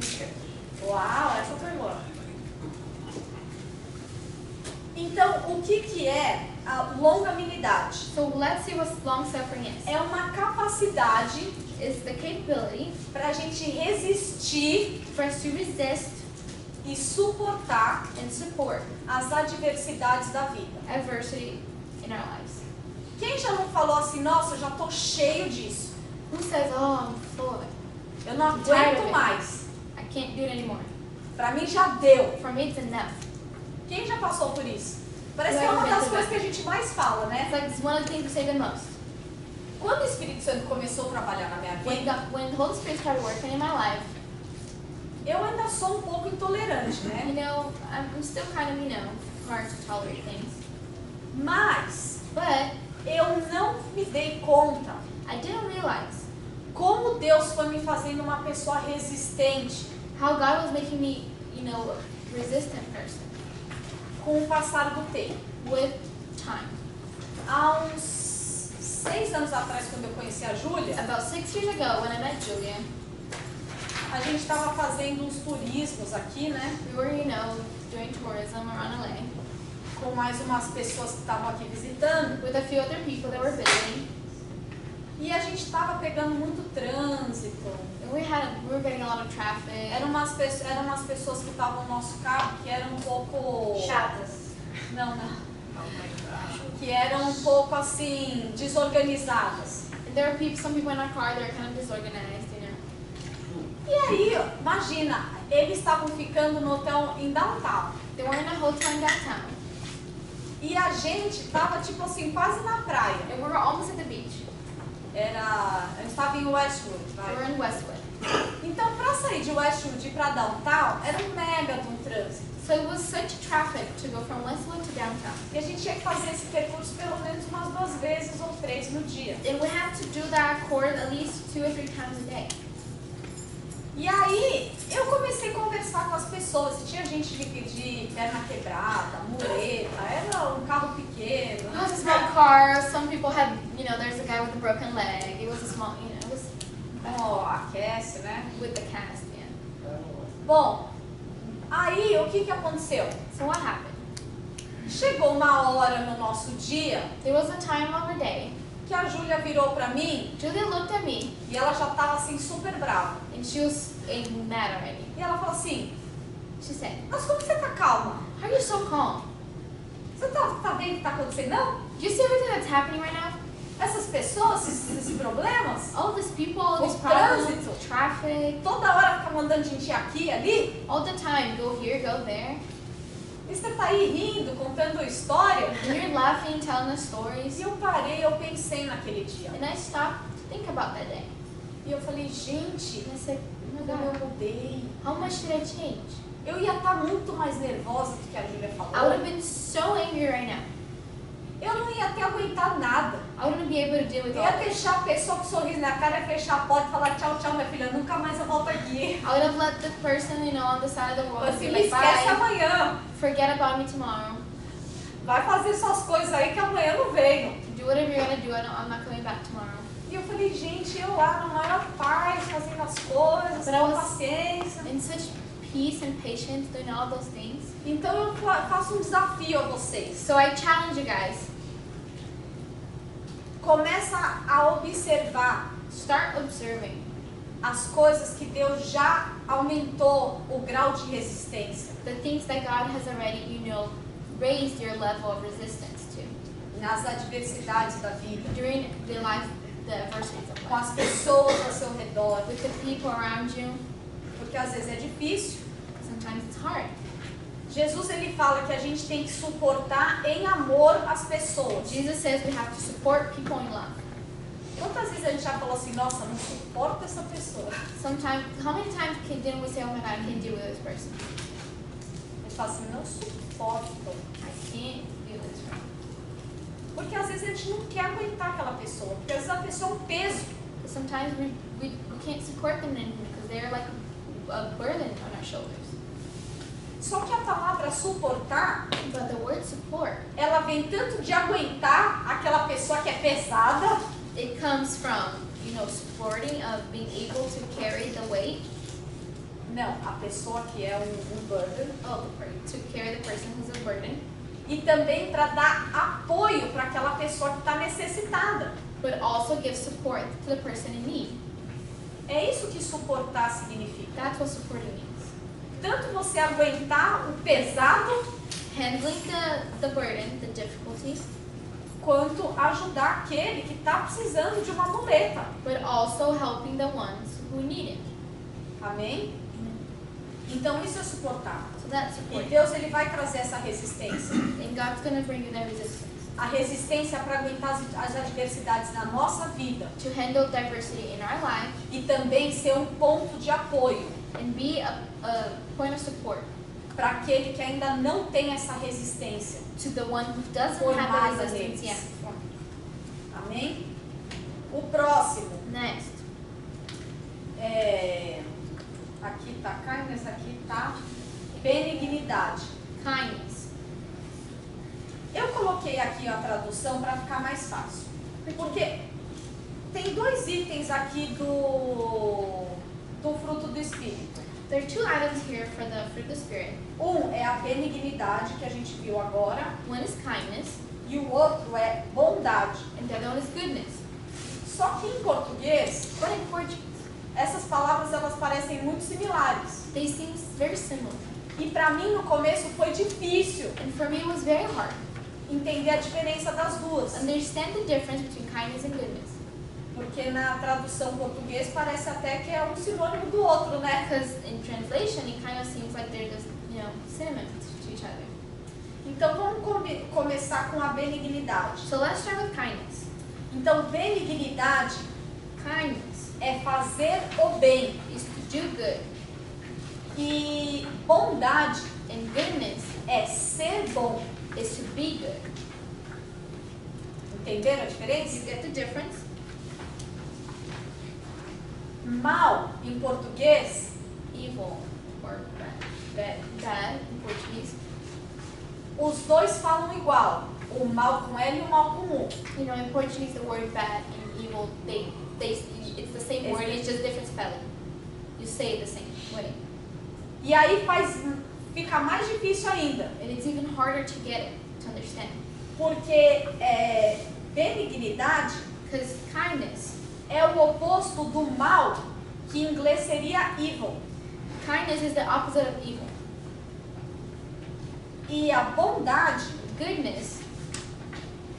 Uau, essa foi boa. Então, o que é a longanimidade? So let's see what long suffering is. É uma capacidade It's the capability para a gente resistir for us to resist e suportar and support as adversidades da vida. adversity in our lives. Quem já não falou assim, nossa, eu já tô cheio disso, Who says, oh, I'm full of it. eu não I'm tired of aguento it. mais, I can't do it anymore. para mim já deu. For me, it's enough. Quem já passou por isso? Parece que é uma das coisas que a gente mais fala, né? It's like it's one of the things we say the most. Quando o Espírito Santo começou a trabalhar na minha vida, When the Holy Spirit started working in my life, eu ainda sou um pouco intolerante, né? you know, I'm still kind of, you know, hard to tolerate things. Mas But eu não me dei conta I didn't realize como Deus foi me fazendo uma pessoa resistente how God was making me, you know, a resistant person com o passar do tempo. with time. Há uns 6 anos atrás, quando eu conheci a Júlia, About 6 years ago, when I met Julia, a gente estava fazendo uns turismos aqui, né? we were, you know, doing tourism around LA Com mais umas pessoas que estavam aqui visitando. with a few other people that were visiting, E a gente estava pegando muito trânsito. and we were getting a lot of traffic. Eram umas pessoas que estavam no nosso carro que eram um pouco... Chatas. Não. Que eram um pouco assim, desorganizadas. And there were some people in our car that are kind of disorganized, you know. E aí, imagina, eles estavam ficando no hotel em downtown. They were in a hotel in downtown, E a gente tava tipo assim, quase na praia. and we were almost at the beach. A gente estava em Westwood, We vai. were in Westwood. Então, pra sair de Westwood e ir pra downtown, era um mega de um trânsito. So it was such traffic to go from Westwood to downtown. E a gente tinha que fazer esse percurso pelo menos umas 2 vezes ou 3 no dia. And we had to do that course at least 2 or 3 times a day. E aí, eu comecei a conversar com as pessoas. E tinha gente de perna quebrada, muleta, era um carro pequeno. It was a small car. Some people had, you know, there's a guy with a broken leg. It was a small, you know, it was Ó, aquece, né? with the cast, yeah. Bom, aí o que aconteceu? So what happened? Chegou uma hora no nosso dia There was a time of our day. que a Júlia virou pra mim Julia looked at me e ela já tava assim super brava. and she was mad already. E ela falou assim, She said, mas como você tá calma? "How are you so calm? Você tá vendo o que tá acontecendo? Não? Do you see everything that's happening right now? Essas pessoas, esses problemas, All these people, all these O problems, trânsito. traffic, toda hora fica mandando gente aqui e ali. all the time. Go here, go there. E você tá aí rindo, contando história. And you're laughing, telling us stories. E eu parei, eu pensei naquele dia. And I stopped to think about that day. E eu falei, gente, And I said, oh my como eu God, mudei. how much did I change? Eu ia estar muito mais nervosa do que a Júlia I would falou. have been so angry right now. Eu não ia até aguentar nada. I wouldn't be able to deal with Eu all ia this. deixar a pessoa com um sorriso na cara, ia fechar a porta e falar tchau, tchau, minha filha, nunca mais eu volto aqui. I would have let the person, you know, on the side of the road Assim, be me like, esquece bye, amanhã. forget about me tomorrow. Vai fazer suas coisas aí que amanhã eu não venho. Do whatever you're gonna do. I'm not coming back tomorrow. E eu falei, gente, eu lá na maior paz, fazendo as coisas, But I com was- paciência. In such peace and patience, doing all those things. Então eu faço um desafio a vocês. So I challenge you guys. Começa a observar Start observing as coisas que Deus já aumentou o grau de resistência the things that God has already, you know, raised your level of resistance to nas adversidades da vida, during the adversities of com life, as pessoas ao seu redor, with the people around you. porque às vezes é difícil. Sometimes it's hard. Jesus ele fala que a gente tem que suportar em amor as pessoas. Jesus says we have to support people in love. Quantas vezes a gente já falou assim, nossa, não suporto essa pessoa? Sometimes, how many times didn't we say, oh my God, I can't deal with this person? A gente fala assim, não suporto. I can't do this person. Porque às vezes a gente não quer aguentar aquela pessoa, porque às vezes a pessoa é um peso. But sometimes we can't support them anymore because they're like a burden on our shoulders. Só que a palavra suportar, But the word support, ela vem tanto de aguentar aquela pessoa que é pesada, it comes from, you know, supporting, of being able to carry the weight. não, a pessoa que é um burden, To carry the person who's a burden. e também para dar apoio para aquela pessoa que está necessitada. But also give support to the person in need. É isso que suportar significa. That's what supporting means. Tanto você aguentar o pesado, Handling the burden, the difficulties, quanto ajudar aquele que está precisando de uma muleta. but also helping the ones who need it. Amém? Então isso é suportar. So that's E support. Deus ele vai trazer essa resistência. And God's going to bring you that resistance A resistência para aguentar as adversidades na nossa vida to handle diversity in our life e também ser um ponto de apoio and be a point of support para aquele que ainda não tem essa resistência to the one who doesn't have formada the resistance neles. yet. Amém? O próximo, Next, aqui tá kindness, aqui tá benignidade. kindness. Eu coloquei aqui a tradução para ficar mais fácil, porque tem dois itens aqui do fruto do Espírito. There are two items here for the fruit of the Spirit. Um é a benignidade, que a gente viu agora, One is kindness, e o outro é bondade. and the other one is goodness. Só que em português, But in Portuguese, essas palavras elas parecem muito similares. they seem very similar. E para mim no começo foi difícil And for me, it was very hard entender a diferença das duas, to understand the difference between kindness and goodness. porque na tradução português parece até que é um sinônimo do outro, né? Because in translation, it kind of seems like they're just, synonyms to each other. Então vamos começar com a benignidade. So let's start with kindness. Então benignidade Kindness é fazer o bem is to do good, e bondade and goodness é ser bom. is to be good. Entenderam a You diferença? get the difference? Mal em português Evil or bad in Portuguese. os dois falam igual, o mal com L e o mal com U. In Portuguese, the word bad and evil, it's the same word, it's just different spelling. You say it the same way. E aí fica mais difícil ainda, And it's even harder to get it, to understand. porque benignidade Because kindness, é o oposto do mal, que em inglês seria evil. kindness is the opposite of evil. E a bondade Goodness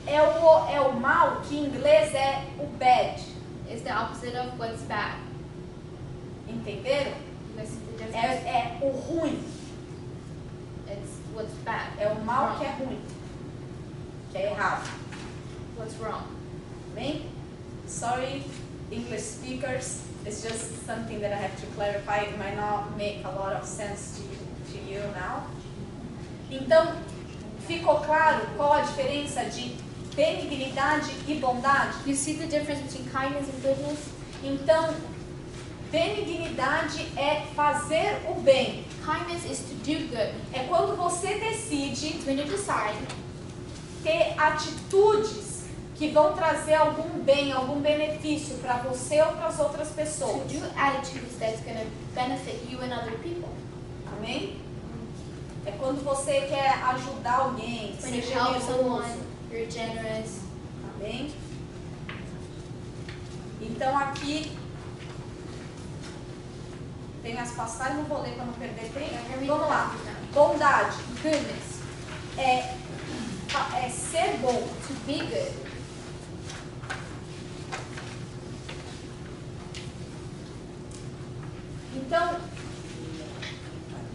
é o mal, que em inglês é o bad. is the opposite of what's bad. Entenderam? You guys see the difference? É o ruim, It's what's bad. é o mal Wrong. que é ruim, que é errado. What's wrong. Amém? Sorry, English speakers. It's just something that I have to clarify. It might not make a lot of sense to you now. Então, ficou claro qual a diferença de benignidade e bondade? You see the difference between kindness and goodness? Então, benignidade é fazer o bem. Kindness is to do good. É quando você decide It's when you decide ter atitudes que vão trazer algum bem, algum benefício para você ou para as outras to pessoas. do attitudes that's going to benefit you and other people. Amém? É quando você quer ajudar alguém, When ser you help generoso. someone, you're generous. Amém? Então aqui tem as passagens, não vou ler para não perder tempo. Vamos lá. Bondade Goodness, é ser bom. to be good. Então,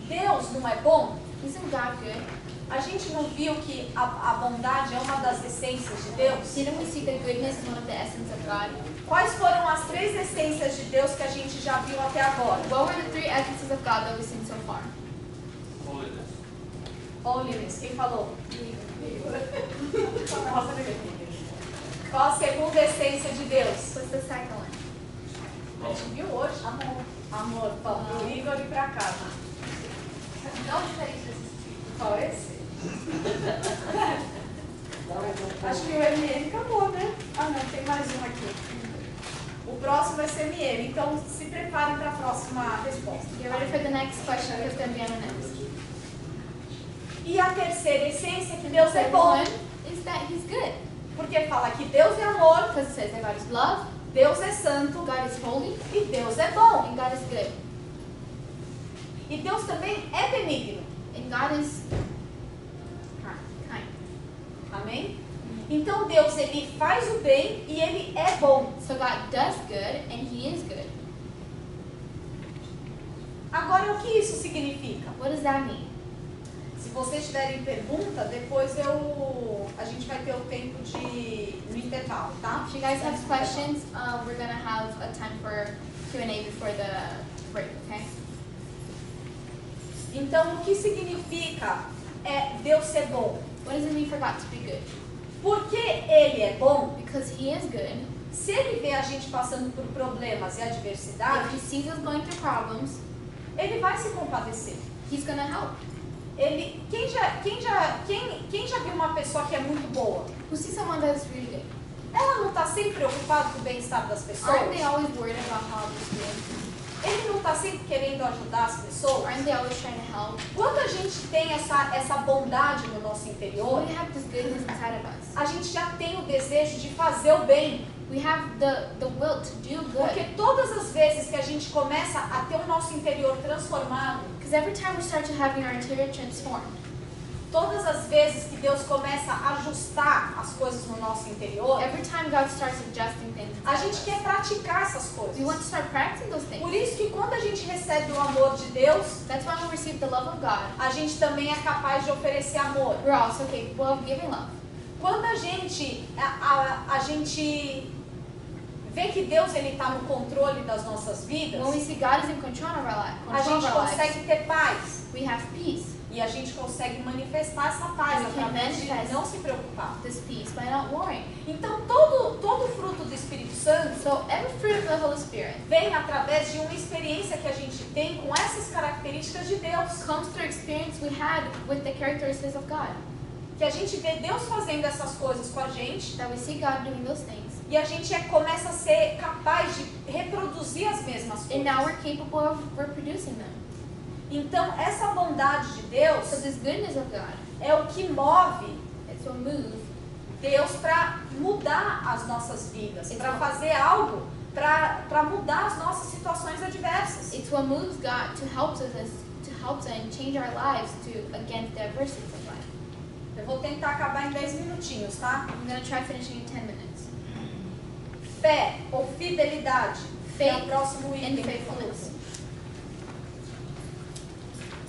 Deus não é bom? Isn't God good? A gente não viu que a bondade é uma das essências de Deus? Didn't we see that goodness is one of the essence of God? Quais foram as três essências de Deus que a gente já viu até agora? What were the three essences of God that we've seen so far? Holiness. Holiness, quem falou? Qual a segunda essência de Deus? What's the second one? A gente viu hoje. Amor. Amor, vamos pro Igor e pra casa. Não diferente desses. Qual é esse? Acho que o MM acabou, né? Ah não, tem mais um aqui. O próximo vai ser MM, então se preparem para a próxima resposta. Get ready for the next question because it's going to be on the next. E a terceira essência é que Deus é The bom. one is that He's good. Porque fala que Deus é amor, Because it says that God is love, Deus é santo God is holy, e Deus é bom. and God is good. E Deus também é benigno. And God is kind. Amém? Então Deus, ele faz o bem e ele é bom. So God does good and He is good. Agora, o que isso significa? What does that mean? Se vocês tiverem pergunta, depois a gente vai ter o tempo no intervalo, tá? If you guys have questions, we're gonna have a time for Q&A before the break, okay? Então, o que significa Deus ser bom? What does it mean for God to be good? Porque Ele é bom, Because He is good. se Ele vê a gente passando por problemas e If adversidades, He sees us going through problems, Ele vai se compadecer. He's gonna help. Quem já viu uma pessoa que é muito boa? Who sees someone that is really good? Ela não está sempre preocupada com o bem-estar das pessoas? Aren't they always worried about how others feel? Ele não está sempre querendo ajudar as pessoas? Aren't they always trying to help? Quando a gente tem essa bondade no nosso interior, We have this goodness inside of us. a gente já tem o desejo de fazer o bem. We have the will to do Porque good. todas as vezes que a gente começa a ter o nosso interior transformado, Because every time we start to having our interior transformed, todas as vezes que Deus começa a ajustar as coisas no nosso interior, every time God starts adjusting things a inside gente of quer us, praticar essas we want coisas. to start practicing those Por things. isso que quando a gente recebe o amor de Deus, That's why when we receive the love of God, a gente também é capaz de oferecer amor. we're also capable of giving love. Quando a gente vê que Deus está no controle das nossas vidas, When we see God is in control of our life, a gente lives, consegue ter paz. we have peace. E a gente consegue manifestar essa paz We can através de manifest não se preocupar. This peace by not worrying. Então, todo fruto do Espírito Santo So every fruit of the Holy Spirit vem através de uma experiência que a gente tem com essas características de Deus. comes through experience we had with the characteristics of God. Que a gente vê Deus fazendo essas coisas com a gente That we see God doing those things. e a gente começa a ser capaz de reproduzir as mesmas And now coisas. we're capable of reproducing them. Então, essa bondade de So Deus this goodness of God, é o que move it's what moves Deus para mudar as nossas vidas, It's para what- fazer algo para mudar as nossas situações adversas. It's what moves God to help us and change our lives against the adversities of life. Eu vou tentar acabar em 10 minutinhos, tá? I'm gonna try finishing in 10 minutes. Fé ou fidelidade. Que é o Faith próximo and item. faithfulness.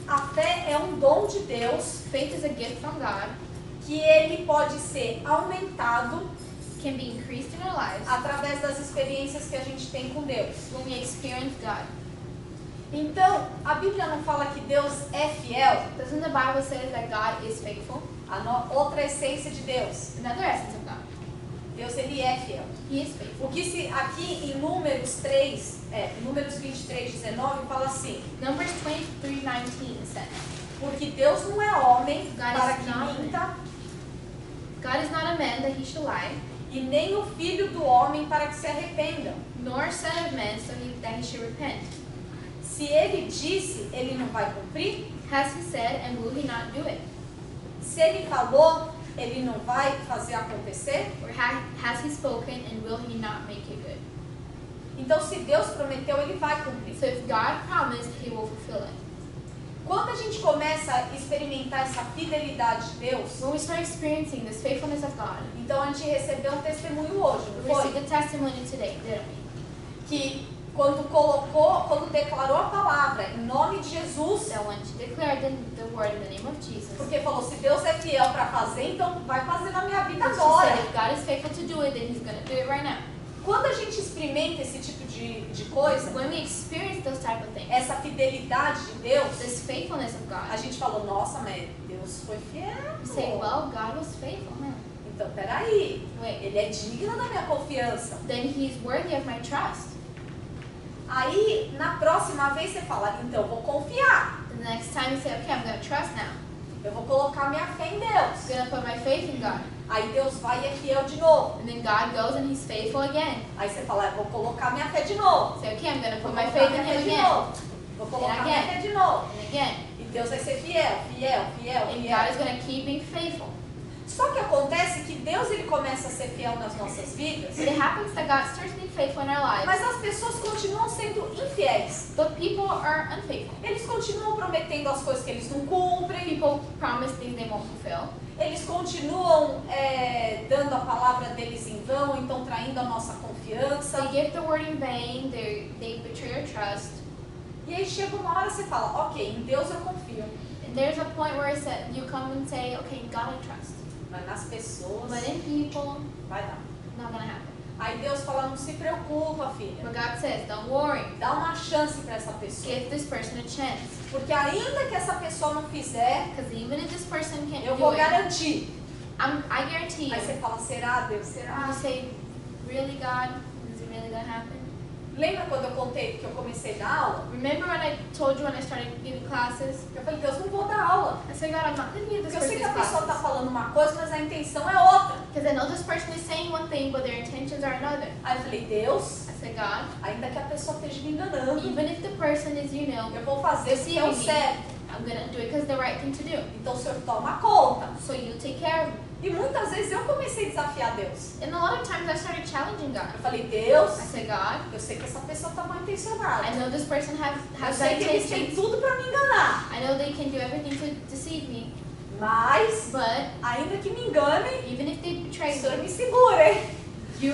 A fé é um dom de Deus Faith is a gift from God, que ele pode ser aumentado can be increased in our lives através das experiências que a gente tem com Deus. when we experience God. Então, a Bíblia não fala que Deus é fiel, Doesn't the Bible say that God is faithful? outra essência de Deus. Another essence of God. Deus, ele é fiel. He is faithful. O que se aqui em Números 23, 19 fala assim: Numbers 23:19 says, porque Deus não é homem God para is que not minta, God is not a man that he should lie, e nem o filho do homem para que se arrependa. nor son of man that he should repent. Se ele disse, ele não vai cumprir? Has he said, and will he not do it? Se ele falou, ele não vai fazer acontecer? Or has he spoken, and will he not make it good? Então, se Deus prometeu, ele vai cumprir. So if God promised, he will fulfill it. Quando a gente começa a experimentar essa fidelidade de Deus, When we start experiencing this faithfulness of God, então a gente recebeu um testemunho hoje, we não received foi? a testimony today, didn't we? Que quando declarou a palavra em nome de Jesus, That when she declared the word in the name of Jesus, porque falou, se Deus é fiel para fazer, então vai fazer na minha vida she said, agora. if God is faithful to do it, then he's going to do it right now. Quando a gente experimenta esse tipo de coisa, When we experience those type of things, essa fidelidade de Deus, this faithfulness of a God, gente falou, nossa, mas Deus foi fiel. we say, well, God was faithful, huh? Então, peraí, Wait, ele é digno da minha confiança. then he's worthy of my trust. Aí, na próxima vez você fala, então eu vou confiar. The next time you say, okay, I'm going to trust now. Eu vou colocar minha fé em I'm Deus. going to put my faith in God. Aí Deus vai e é fiel de novo. And then God goes and he's faithful again. Aí você fala, eu vou colocar minha fé de novo. Say, okay, I'm going to Vou put my colocar faith in minha fé him de again. novo. Vou colocar minha fé de novo. And again. E Deus vai ser fiel, fiel, fiel, And fiel. God is going to keep being faithful. Só que acontece que Deus ele começa a ser fiel nas nossas vidas, But it happens that God starts being faithful in our lives, mas as pessoas continuam sendo infiéis. but people are unfaithful. Eles continuam prometendo as coisas que eles não cumprem. People promise things they won't fulfill. Eles continuam dando a palavra deles em vão, então traindo a nossa confiança. They give the word in vain, they betray your trust. E aí chega uma hora você fala, ok, em Deus eu confio. And there's a point where you come and say, okay, in God I trust. Mas nas pessoas, But in people, vai dar. not gonna happen. Aí Deus fala, não se preocupa, filha. But God says, don't worry. Dá uma chance para essa pessoa. Give this person a chance. Porque ainda que essa pessoa não fizer, Because even if this person can't eu do vou it, garantir. I guarantee you. Aí você fala, será, Deus? Será? You say, really, God? Is it really gonna happen? Lembra quando eu contei que eu comecei a dar aula? Remember when I told you when I started giving classes? Eu falei, Deus, não vou dar aula. I said, God, I'm not gonna give this Porque eu sei person que a these pessoa está classes. falando uma coisa, mas a intenção é outra. Because I know this person is saying one thing, but their intentions are another. Aí eu falei, Deus, I said, God, ainda que a pessoa esteja me enganando, even if the person is, eu vou fazer o que é o certo. I'm gonna do it because it's the right thing to do. Então o Senhor toma conta. So you take care of me. E muitas vezes eu comecei a desafiar Deus. And a lot of times I started challenging God. Eu falei, Deus, I said, God, eu sei que essa pessoa está mal intencionada. I know this person Eu has sei bad que eles têm intentions. tudo para me enganar. I know they can do everything to deceive me. Mas, But ainda que me engane, even if they o betray Senhor me, me segura, hein? you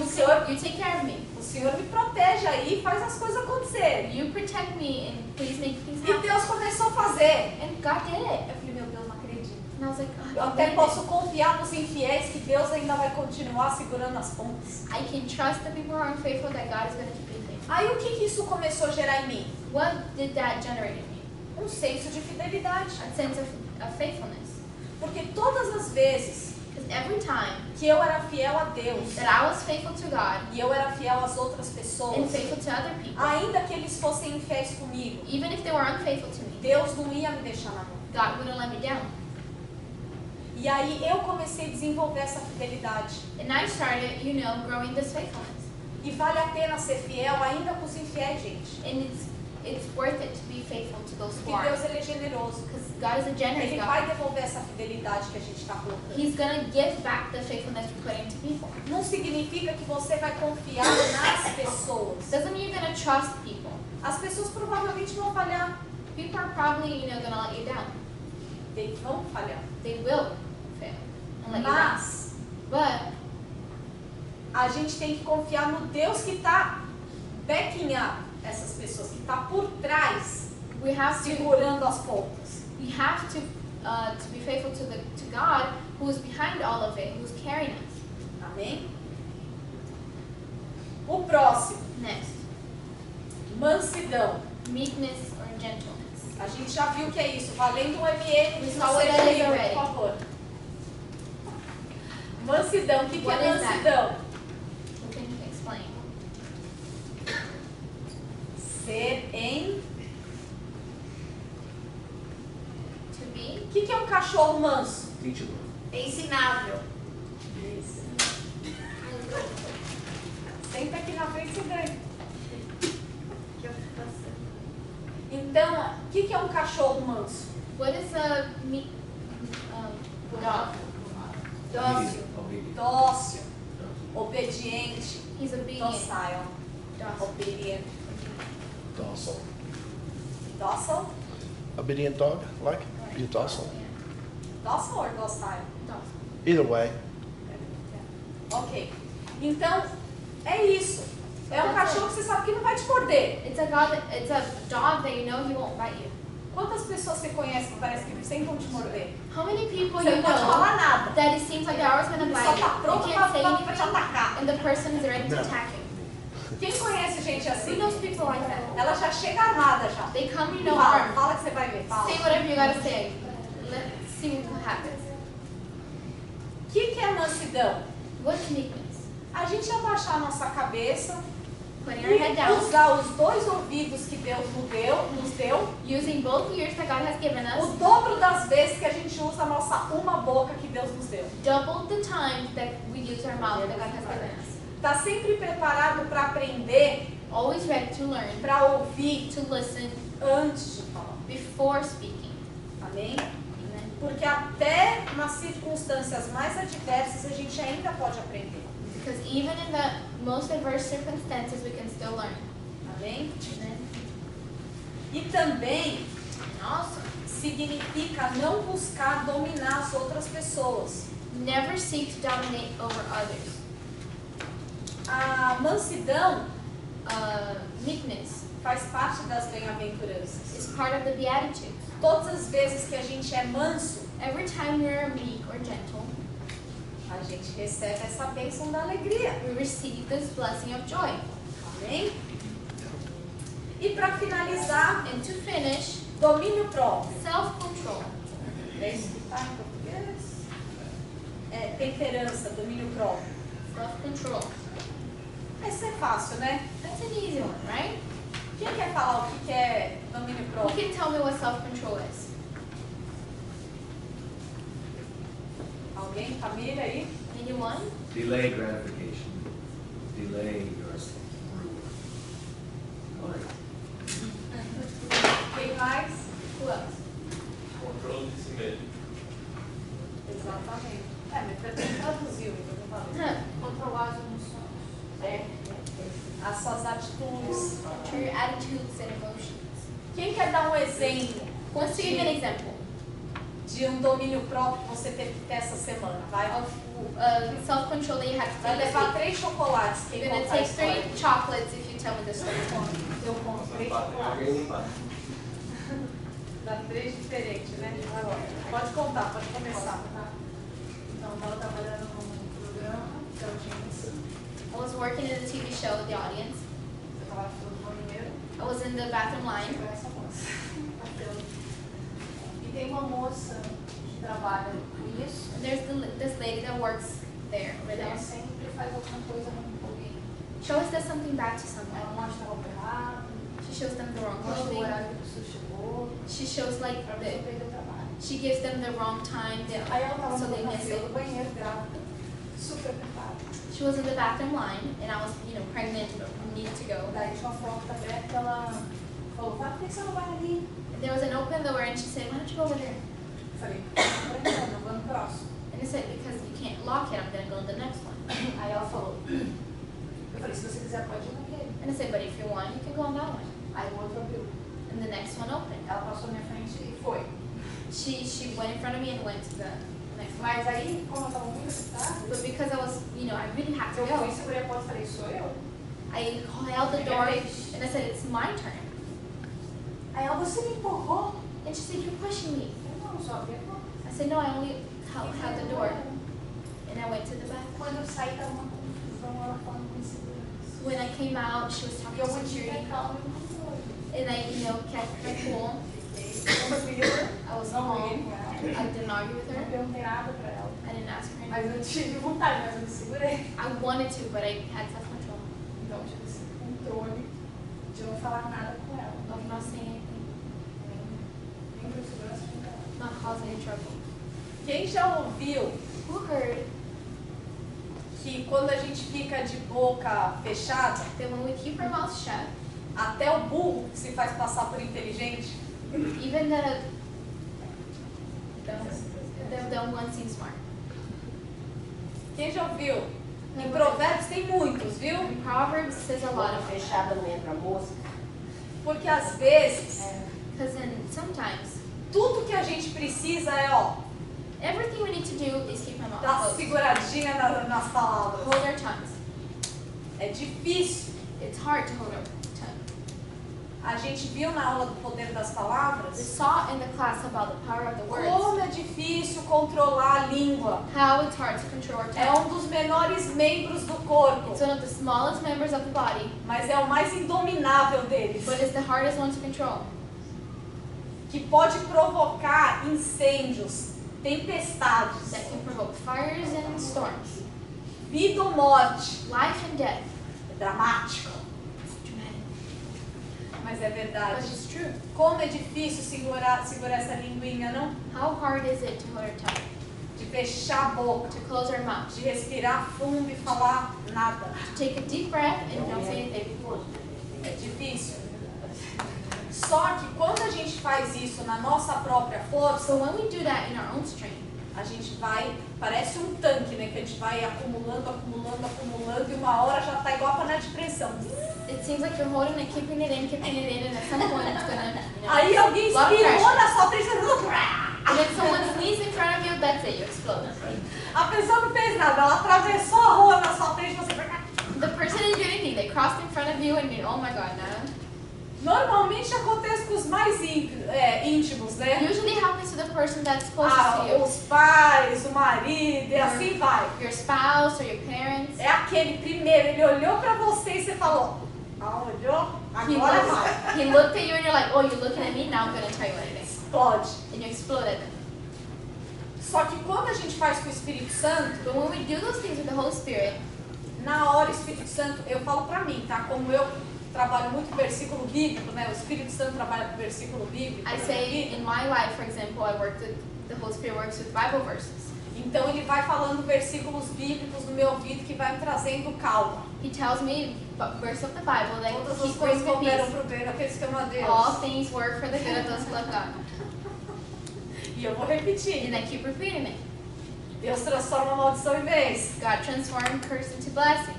take care of me. O Senhor me protege aí e faz as coisas acontecerem. You protect me and please make things E happen. Deus começou a fazer. And God did it. Eu falei, meu Deus, não acredito. And I was like, Eu God, até you did posso confiar nos infiéis que Deus ainda vai continuar segurando as pontas. it. I can trust the people who are unfaithful that God is going to keep me faithful. Aí o que isso começou a gerar em mim? What did that generate in me? Um senso de fidelidade. A sense of faithfulness. Porque todas as vezes Because every time que eu era fiel a Deus that I was faithful to God e eu era fiel às outras and pessoas, faithful to other people, ainda que eles fossem infiéis comigo, even if they were unfaithful to me, Deus não ia me deixar na mão. God wouldn't let me down. E aí eu comecei a desenvolver essa fidelidade. And I started, growing this faithfulness. E vale a pena ser fiel ainda com os infiéis, gente. And it's worth it to be faithful to those who Porque are. Deus ele é generoso. Because God is a generous Ele God. vai devolver essa fidelidade que a gente está colocando. He's going to give back the faithfulness we put into people. Não significa que você vai confiar nas pessoas. Doesn't mean you're going to trust people. As pessoas provavelmente vão falhar. People are probably, going to let you down. Eles vão falhar. They will fail and let you down. Mas But a gente tem que confiar no Deus que está backing up essas pessoas, que está por trás, we have to segurando as pontas. be faithful to God, who is behind all of it, who's carrying us. Amém? O próximo, Next, mansidão. meekness or gentleness. A gente já viu o que é isso. Valendo o MN, We não saw what seja that is livre, already. por favor. Mansidão. O que What é is that? mansidão? Who can explain? Ser em... To be O que é um cachorro manso? Teachable. Ensinável. Isso. Senta aqui na frente e você ganha. Então, o que é um cachorro manso? what is a meek dog? Dócil. Obedient. Dócil. Obediente. He's obedient. Docile. Docile. Obedient. Docile. Docile? Obedient dog, like? Be docile. Docile or docile? Docile. Either way. Ok. Então, é isso. É um cachorro que você sabe que não vai te morder. It's a dog that you know he won't bite you. Quantas pessoas você conhece que parece que sempre vão te morder? How many people Você you não pode know falar nada. that it seems like they're always gonna Ele bite só you? tá pronto You pra can't say te anything, atacar. and the person is ready to No. attack you. Quem conhece gente Who assim? knows people like that? Ela já chega armada já. They come, Fala, armed. fala que você vai ver. Fala. Say whatever you gotta say. Let's see what happens. O que é mansidão? What's meekness? A gente abaixar a nossa cabeça Putting our head e down, usar os dois ouvidos que Deus nos deu, using both ears that God has given o us, dobro das vezes que a gente usa a nossa uma boca que Deus nos deu. double the time that we use our mouth that God has given us. Tá sempre preparado para aprender, Always ready to learn, para ouvir to listen antes de falar. before speaking. Amém? Amen. Porque até nas circunstâncias mais adversas a gente ainda pode aprender. Because even in the most adverse circumstances, we can still learn. Amém? Amen. E também And also, significa não buscar dominar as outras pessoas. never seek to dominate over others. A mansidão Meekness faz parte das bem-aventuranças. It's part of the Beatitudes. Todas as vezes que a gente é manso, Every time we're meek or gentle, a gente recebe essa bênção da alegria. we receive this blessing of joy. Amém? E para finalizar, And to finish, domínio próprio. self-control. É isso que está em português? É, temperança, domínio próprio. Self-control. Esse é fácil, né? That's an easy one, right? Quem quer falar o que é domínio Who próprio? can tell me what self-control is? Alguém? Família aí? Anyone? Delay gratification. Delay your approval. Olha. Quem mais? Who else? Controle de si mesmo. Exatamente. Mas você traduziu, então eu falei. Controlar as emoções. É. As suas atitudes. Your attitudes and emotions. Quem quer dar um exemplo Who wants to give an example de um domínio próprio que você teve que ter essa semana? Vai, of self-control that you have to vai take this levar week? 3 chocolates. Quem You're gonna contar a take história? 3 chocolates if you tell me the story. Eu conto 3 chocolates. Alguém empata. Dá 3 diferentes, né? Agora, pode contar, pode começar. Então, eu estava trabalhando num programa de audiência. I was working in a TV show with the audience. Eu estava no banheiro. I was in the bathroom line. Chegou essa moça. Bateu. E tem uma moça que trabalha com isso. And there's this lady that works there, over Ela there. sempre faz alguma coisa ruim com alguém. She always does something bad to Ela someone. mostra a roupa errada, She shows them the wrong mostra o clothing. horário que a pessoa chegou, She shows like para a pessoa the, perder o trabalho. she gives them the wrong time, Aí ela estava so they na miss fila it. do banheiro, grávida, super apertada. She was in the bathroom line, and I was, pregnant, needed to go. Daí tinha uma porta aberta, ela falou, vai, por que você não vai ali? There was an open door, and she said, "Why don't you go over there?" Eu falei, não, vou no próximo. And I said, "Because you can't lock it, I'm gonna go in the next one." Aí ela falou, eu falei, se você quiser pode ir naquele. And I said, "But if you want, you can go on that one." Aí o outro abriu. And the next one opened. Ela passou na minha frente e foi. She went in front of me and went to the next one. Mas aí, como eu estava muito apertada, But because I was, I really had to eu fui, go, segurei a porta e falei, sou eu? I held the door, and I said, "It's my turn." Aí ela, você me empurrou? And she said, "You're pushing me." Eu não, só abri a porta. I said, "No, I only held the door." And I went to the bathroom. Quando eu saí, estava uma confusão, ela falando com insegurança. When I came out, she was E talking eu to mantive a security, calma e controle. and I, kept her cool. Não briguei, I was não briguei calm. com ela. I didn't argue with Não her. perguntei nada pra ela. I didn't ask her Mas anything. eu tive vontade, mas eu me segurei. I wanted to, but I had self-control Então eu tive esse controle de não falar nada com ela. of not saying anything, Nem por segurança, nem pra ela. not causing any trouble. Quem já ouviu Who heard que quando a gente fica de boca fechada, that when we keep our mouth shut, até o burro se faz passar por inteligente? even the dumb one seems smart? Quem já ouviu? Em Provérbios tem muitos, viu? In Proverbs says a lot of it. Fechada não entra mosca. Porque às vezes, Because then sometimes, tudo que a gente precisa é, ó, everything we need to do is keep our mouth dar closed. seguradinha nas palavras. Hold our tongues. É difícil. It's hard to hold our tongue. A gente viu na aula do poder das We palavras saw in the class about the power of the words, como é difícil controlar a língua. how it's hard to control our É tongue. dos menores membros do corpo, It's one of the smallest members of the body, mas é o mais indominável deles, but it's the hardest one to control. que pode provocar incêndios, tempestades, That can provoke fires and storms, vida ou morte. life and death. É dramático, It's dramatic, mas é but verdade. it's true. Como é difícil segurar essa linguinha, não? How hard is it to hold our tongue, De fechar a boca, to close our mouth, de respirar fundo e falar nada. to take a deep breath and don't say anything? É difícil. Só que quando a gente faz isso na nossa própria força, So when we do that in our own strength, a gente vai, parece um tanque, né? Que a gente vai acumulando, acumulando, acumulando e uma hora já tá igual a panela de pressão. it seems like you're holding it, keeping it in, and at some point it's gonna, Aí alguém lot of espirrou pressure. na sua frente And if someone sneezes in front of you, that's it, you explode. a pessoa não fez nada, ela atravessou a rua na sua frente e você... The person didn't do anything. They crossed in front of you and you, oh my god, now. Normalmente acontece com os mais íntimos, né? Usually happens to the person that's closest to you. Os pais, o marido, e assim vai. Your spouse or your parents. É aquele primeiro, ele olhou pra você e você falou, olhou? Agora vai. He looked at you and you're like, oh, you're looking at me, now I'm going to tell you what it is. Explode. And you exploded. Só que quando a gente faz com o Espírito Santo, But when we do those things with the Holy Spirit, na hora o Espírito Santo, eu falo pra mim, tá? Como eu trabalho muito com versículo bíblico, né? O Espírito Santo trabalha com versículo bíblico. I say in my life, for example, the Holy Spirit works with Bible verses. Então ele vai falando versículos bíblicos no meu ouvido que vai me trazendo calma. He tells me verse of the Bible that Todas as brings coisas me cooperam peace. pro bem daqueles que amam a Deus. All things work for the good of those who love God. E eu vou repetir. And I keep repeating it. Deus transforma a maldição em bênção. God transformed curse into blessing.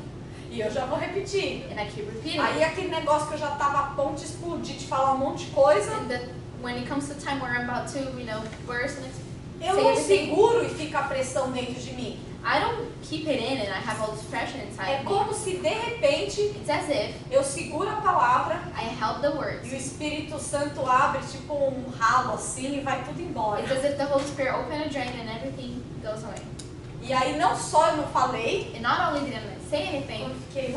E eu já vou repetir. And I keep repeating Aí it. aquele negócio que eu já tava a ponto de explodir, de falar um monte de coisa, And when it comes to the time where I'm about to, burst and eu say não everything, seguro e fica a pressão dentro de mim. I don't keep it in and I have all this pressure inside É of me. como se de repente It's as if eu seguro a palavra I held the words. e o Espírito Santo abre tipo um ralo assim e vai tudo embora. It's as if the Holy Spirit opened a drain and everything goes away. E aí não só eu não falei, And not only did I not say eu anything, fiquei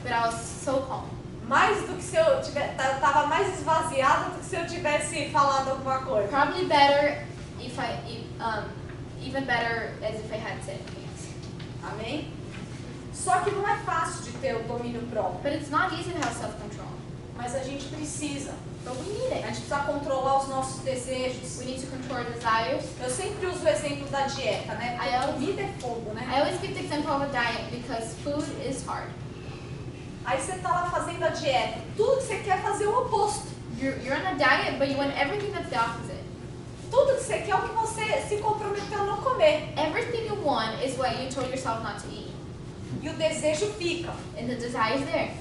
but I was so calm. mais do que se eu tivesse, tava mais esvaziada do que se eu tivesse falado alguma coisa. Probably better if even better as if I had said things. Amém? Só que não é fácil de ter o domínio próprio, But it's not easy to have self-control. mas a gente precisa. But we need A it. gente precisa controlar os nossos desejos. We need to control our desires. Eu sempre uso o exemplo da dieta, né? Porque I always- comida é fogo, né? I always give the example of a diet because food is hard. Aí você tá lá fazendo a dieta, tudo que você quer fazer é o oposto. You're on a diet, but you want everything that's the opposite. Tudo que você quer é o que você se comprometeu a não comer. Everything you want is what you told yourself not to eat. E o desejo fica. And the desire is there.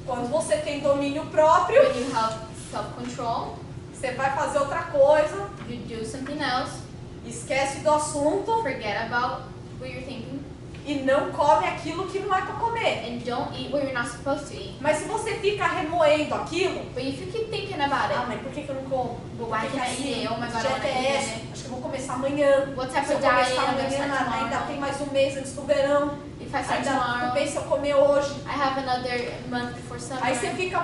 Quando você tem domínio próprio, When you have self-control, você vai fazer outra coisa, you do something else, esquece do assunto forget about what you're thinking, e não come aquilo que não é para comer. and don't eat what you're not supposed to eat. Mas se você fica remoendo aquilo, But if you keep thinking about ah, it, mas por que eu não como? but why Por que can't I eat it? Oh my God, I dieta want to é eat essa? it. Acho que eu vou começar amanhã. What type Se eu of diet começar am I gonna amanhã, start ainda tomorrow? tem mais um mês antes do verão. If I start Ainda tudo tomorrow, bem se eu comer hoje. I have another month before summer. Aí você fica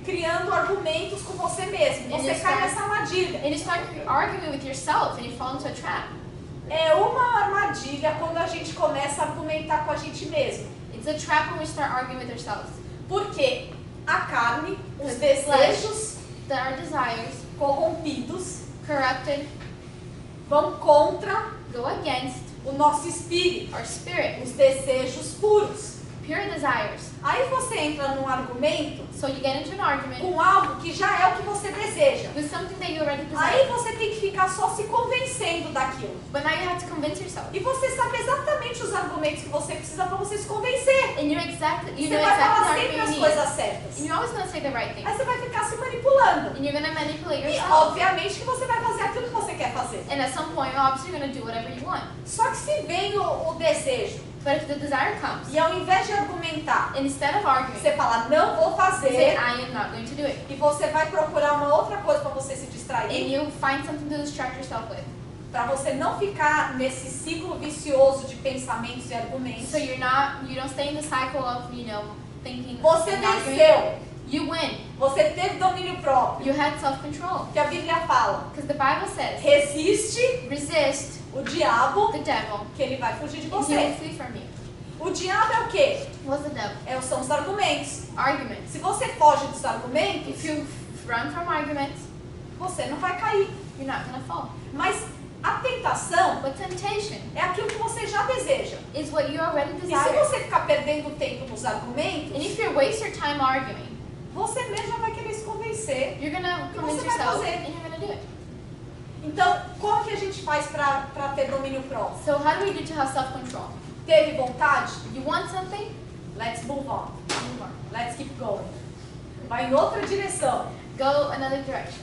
criando argumentos com você mesmo. Você Eles cai estão- nessa armadilha. And you start arguing with yourself and you fall into a trap. É uma armadilha quando a gente começa a argumentar com a gente mesmo. It's a trap when we start arguing with ourselves. Porque a carne, os The flesh. desejos That our desires, corrompidos corrupted, vão contra go against o nosso espírito, our spirit, os desejos puros. pure desires. Aí você entra num argumento So you get into an argument com algo que já é o que você deseja. with something that you already Aí desire. você tem que ficar só se convencendo daquilo. But now you have to convince yourself. E você sabe exatamente os argumentos que você precisa para você se convencer. And you know exactly Você the vai falar argument sempre you as need. coisas certas. And you're always going to say the right thing. Aí você vai ficar se manipulando. And you're going to manipulate E yourself. obviamente que você vai fazer aquilo que você quer fazer. And at some point, obviously, you're going to do whatever you want. Só que se vem o desejo But if the desire comes, e ao invés de argumentar, instead of arguing, você fala não vou you say, fazer I am not going to do it. e você vai procurar uma outra coisa para você se And distrair, you find something to distract yourself with. para você não ficar nesse ciclo vicioso de pensamentos e argumentos. So you don't stay in the cycle of, thinking. Você and arguing. venceu, You win. você teve domínio próprio. You had self-control. Que a Bíblia fala, Because the Bible says, resiste resist o diabo the devil que ele vai fugir de and he will você. flee from you. O diabo é o quê? What's the devil? São os argumentos. Arguments. Se você foge dos argumentos, If you run from arguments, você não vai cair. you're not going to fall. Mas a tentação But temptation é aquilo que você já deseja. is what you already E se desire. você ficar perdendo tempo nos argumentos, And if you waste your time arguing, você mesmo já vai querer se convencer. you're going to convince você vai yourself fazer. and you're going to do it. Então, como que a gente faz para ter domínio próprio? So how do we do to have self-control? Teve vontade? You want something? Let's move on. Move on. Let's keep going. Vai em outra direção. Go another direction.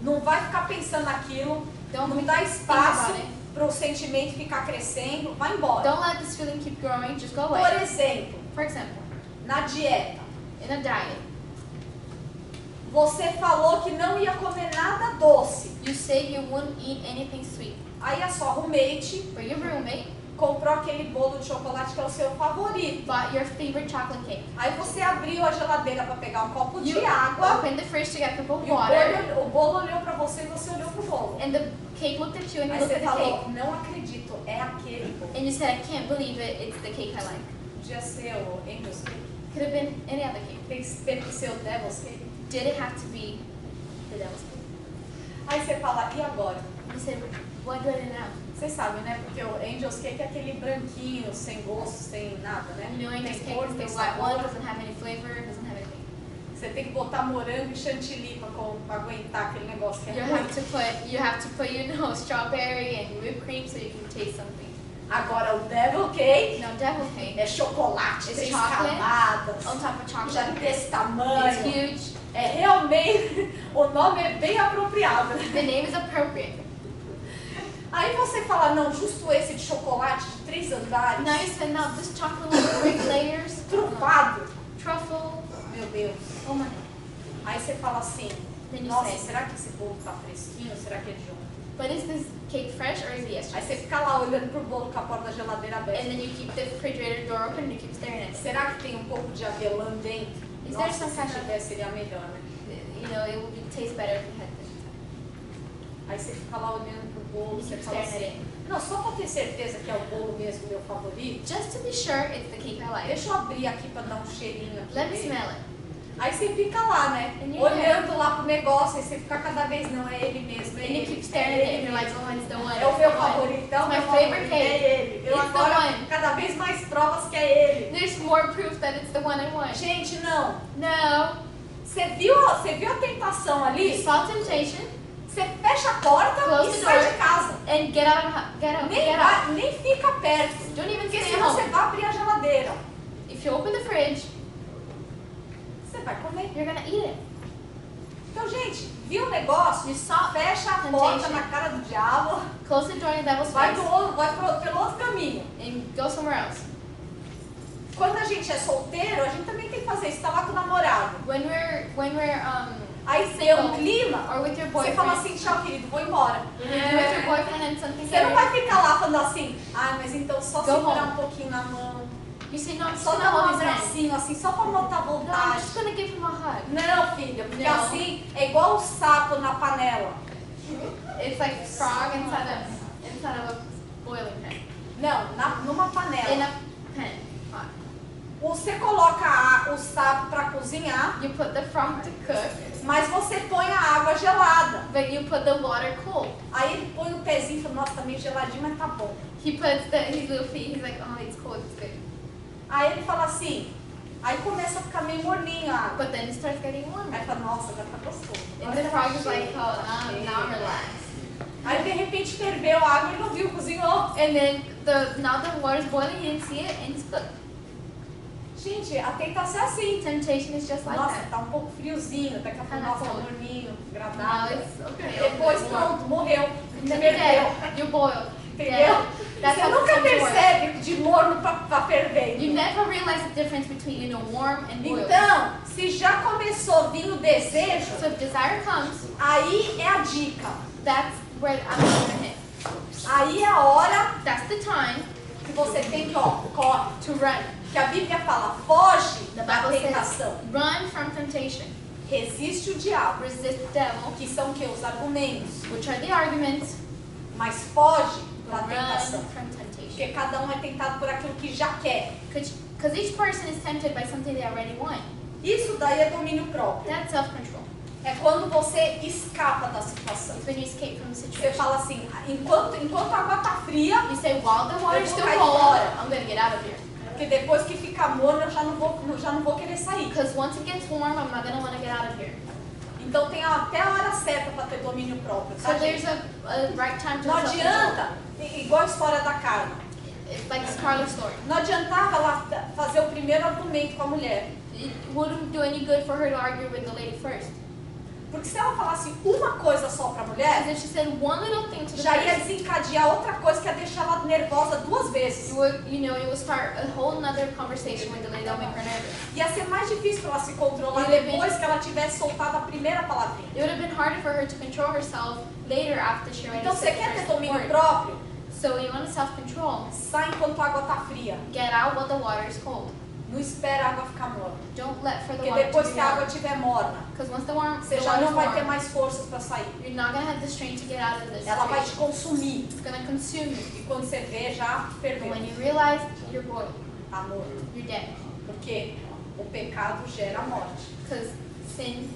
Não vai ficar pensando naquilo. Don't Não dá think espaço about it. para o sentimento ficar crescendo. Vai embora. Don't let this feeling keep growing. Just go Por away. exemplo, For example, na dieta. in a diet, Você falou que não ia comer nada doce. You said you wouldn't eat anything sweet. Aí a sua roommate But your roommate comprou aquele bolo de chocolate que é o seu favorito. bought your favorite chocolate cake. Aí você abriu a geladeira para pegar um copo You de água. opened the fridge to get a cup of E water, o bolo olhou para você e você olhou pro bolo. and the cake looked at you and you Aí looked você at the cake. falou, não acredito, é aquele bolo. And you said, I can't believe it, it's the cake I like. Podia ser o Angel's Cake. Could have been any other cake. Tem que ser o Devil's Cake. Did it have to be the devil's cake? Aí você fala, e agora? You said, what do I do now? Vocês sabem, né? Porque o Angel's Cake é aquele branquinho, sem gosto, sem nada, né? You know, Tem Angel's cake cor, is tem the white one, sabor. doesn't have any flavor, doesn't have anything. Você tem que botar morango e chantilly pra aguentar aquele negócio que é ruim. You have to put, you know, strawberry and whipped cream so you can taste something. Agora o Devil Cake Now, devil cake é chocolate, It's 3 chocolate camadas, on top of já chocolate. desse It's tamanho. huge. É realmente, o nome é bem apropriado. The name is appropriate. Aí você fala, não, justo esse de chocolate de 3 andares, Now you said, no, this chocolate with 3 layers, trufado. truffle, Meu Deus. oh my. Aí você fala assim, Then you nossa, say, será que esse bolo tá fresquinho? Será que é de ontem? but is this cake fresh or is it Aí yesterday? você fica lá olhando pro bolo com a porta da geladeira And aberta. then you keep the refrigerator door open and you keep staring at it. Será que tem um pouco de avelã dentro? Is there Nossa, some se kind of- tivesse seria melhor, né? You know, it would taste better if it had this. Aí você fica lá olhando pro bolo, You você keep fala staring at assim, it. não, só pra ter certeza que é o bolo mesmo meu favorito, Just to be sure it's the cake I like. deixa eu abrir aqui pra dar um cheirinho aqui. Let me dele. smell it. Aí você fica lá, né? And you Olhando lá pro negócio, aí você fica cada vez, não, é ele mesmo, é And you ele. keep É staring at it and ele you're like, mesmo. oh, it's the one. É o it's meu the one. favorito, é o It's meu my favorite favorito, cake. é ele. Eu It's the agora, one. cada vez mais provas que é ele. There's more proof that it's the one I want. Gente, não. No. Você viu a tentação You ali? saw temptation Você fecha a porta Close e the sai door. de casa. and get out of get out. Nem, Get out. nem fica perto. Don't even Porque stay senão at você home. vai abrir a geladeira. If you open the fridge, Você vai comer. you're gonna eat it. Então, gente, viu o negócio? You saw Fecha a temptation. porta na cara do diabo. Close the door in the devil's Vai, face pelo outro caminho. and go somewhere else. Quando a gente é solteiro, a gente também tem que fazer isso. Tá lá com o namorado. When we're Aí tem um clima, or with your você fala boyfriend, assim, tchau querido, vou embora. with your boyfriend and something Você não that vai ficar lá falando assim, ah, mas então só Go segurar home. um pouquinho na mão. you say no, I'm just Só gonna dar um hold his hand. abracinho assim, só pra matar a No, I'm vontade. just gonna give him a hug. Não, filha, porque Não. assim é igual o sapo na panela. It's like frog inside of a boiling pan. Não, numa In panela. a pan. Hot. Você coloca o sapo pra cozinhar, You put the frog to cook, mas você põe a água gelada. but you put the water cold. Aí ele põe o pezinho e fala, nossa, tá meio geladinho, mas tá bom. He puts his little feet. He's like, oh, it's cold, it's good. Aí ele fala assim, aí começa a ficar meio morninho a água. But then it starts getting warmer. Aí fala, nossa, agora tá gostoso. And Agora the tá frog is cheio, like, oh, tá cheio. now I'm relaxed. Aí de repente ferveu a água e não viu, cozinhou. And then now the water's boiling, you didn't see it, and it's cooked. Gente, a tentação é assim. Temptation is just like Nossa, that. tá um pouco friozinho, daqui a pouco, Tá na nossa, fome. morninho, Now agradável. it's okay. Depois it's warm. pronto, morreu. And then Ferveu. you're dead. You're boiled. Entendeu? That's Você how nunca temptation works. percebe de morno pra fervendo. You never realize the difference between, you know, warm and boiled. Então, se já começou a vir o desejo, So if desire comes, aí é a dica. that's where I'm gonna hit. Aí é a hora That's the time que você tem que, ó, corre. to run. Que a Bíblia fala, foge The da Bible tentação. says, run from temptation. Resiste o diabo, Resist the devil, que são que os argumentos, which are the arguments. mas foge da Run tentação. from temptation. Porque cada um é tentado por aquilo que já quer. Because each person is tempted by something they already want. Isso daí é domínio próprio. That's self-control. É quando você escapa da situação. It's when you escape from the Você situation. fala assim, enquanto a água tá fria, You say, while the water is Eu vou still cair cold, fora. I'm gonna get out of here. porque depois que fica morno eu já não vou querer sair. Because once it gets warm, I'm not gonna want to get out of here. Então tem até a hora certa para ter domínio próprio, tá, So there's gente? a right time to Não self-control. adianta, igual a história da Carla. It's like the Scarlet story. Não adiantava ela fazer o primeiro argumento com a mulher. It wouldn't do any good for her to argue with the lady first. Porque se ela falasse uma coisa só pra mulher, Because if she said one little thing to the já ia person, desencadear outra coisa que ia deixar ela nervosa 2 vezes. it would start a whole nother conversation with the lady that would make her nervous. Ia ser mais difícil pra ela se controlar Ele é bem- depois que ela tivesse soltado a primeira palavrinha. It would have been harder for her to control herself later after she already Então você said quer the ter first domínio word. próprio? So you want to self-control. Sai enquanto a água tá fria. Get out while the water is cold. Não espera a água ficar morna. Don't let for the Porque water to depois be que a água warm. estiver morna, Because once the você já water não is vai ter warm, mais forças para sair. you're not going to have the strength to get out of this Ela vai te situation. consumir. It's going to consume you. E quando você vê, já And perdeu. when you realize, you're boiled. Tá morto. You're dead. Porque o pecado gera morte. Because sin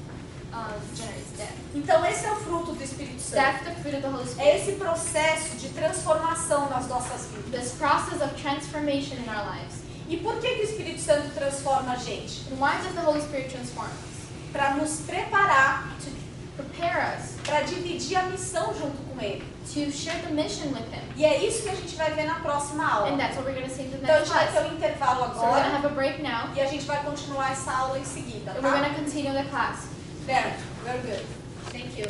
generates death. Então esse é o fruto do Espírito Santo. That's the fruit of the Holy É Spirit. esse processo de transformação nas nossas vidas. This process of transformation in our lives. E por que o Espírito Santo transforma a gente? And why does the Holy Spirit transform us? Para nos preparar, To prepare us para dividir a missão junto com Ele. to share the mission with Him. E é isso que a gente vai ver na próxima And aula. that's what we're going to see in the Então a next gente vai class. ter um intervalo So we're going to agora have a break now. e a gente vai continuar essa aula em seguida, And we're tá? going to continue the class. There, very good. Thank you.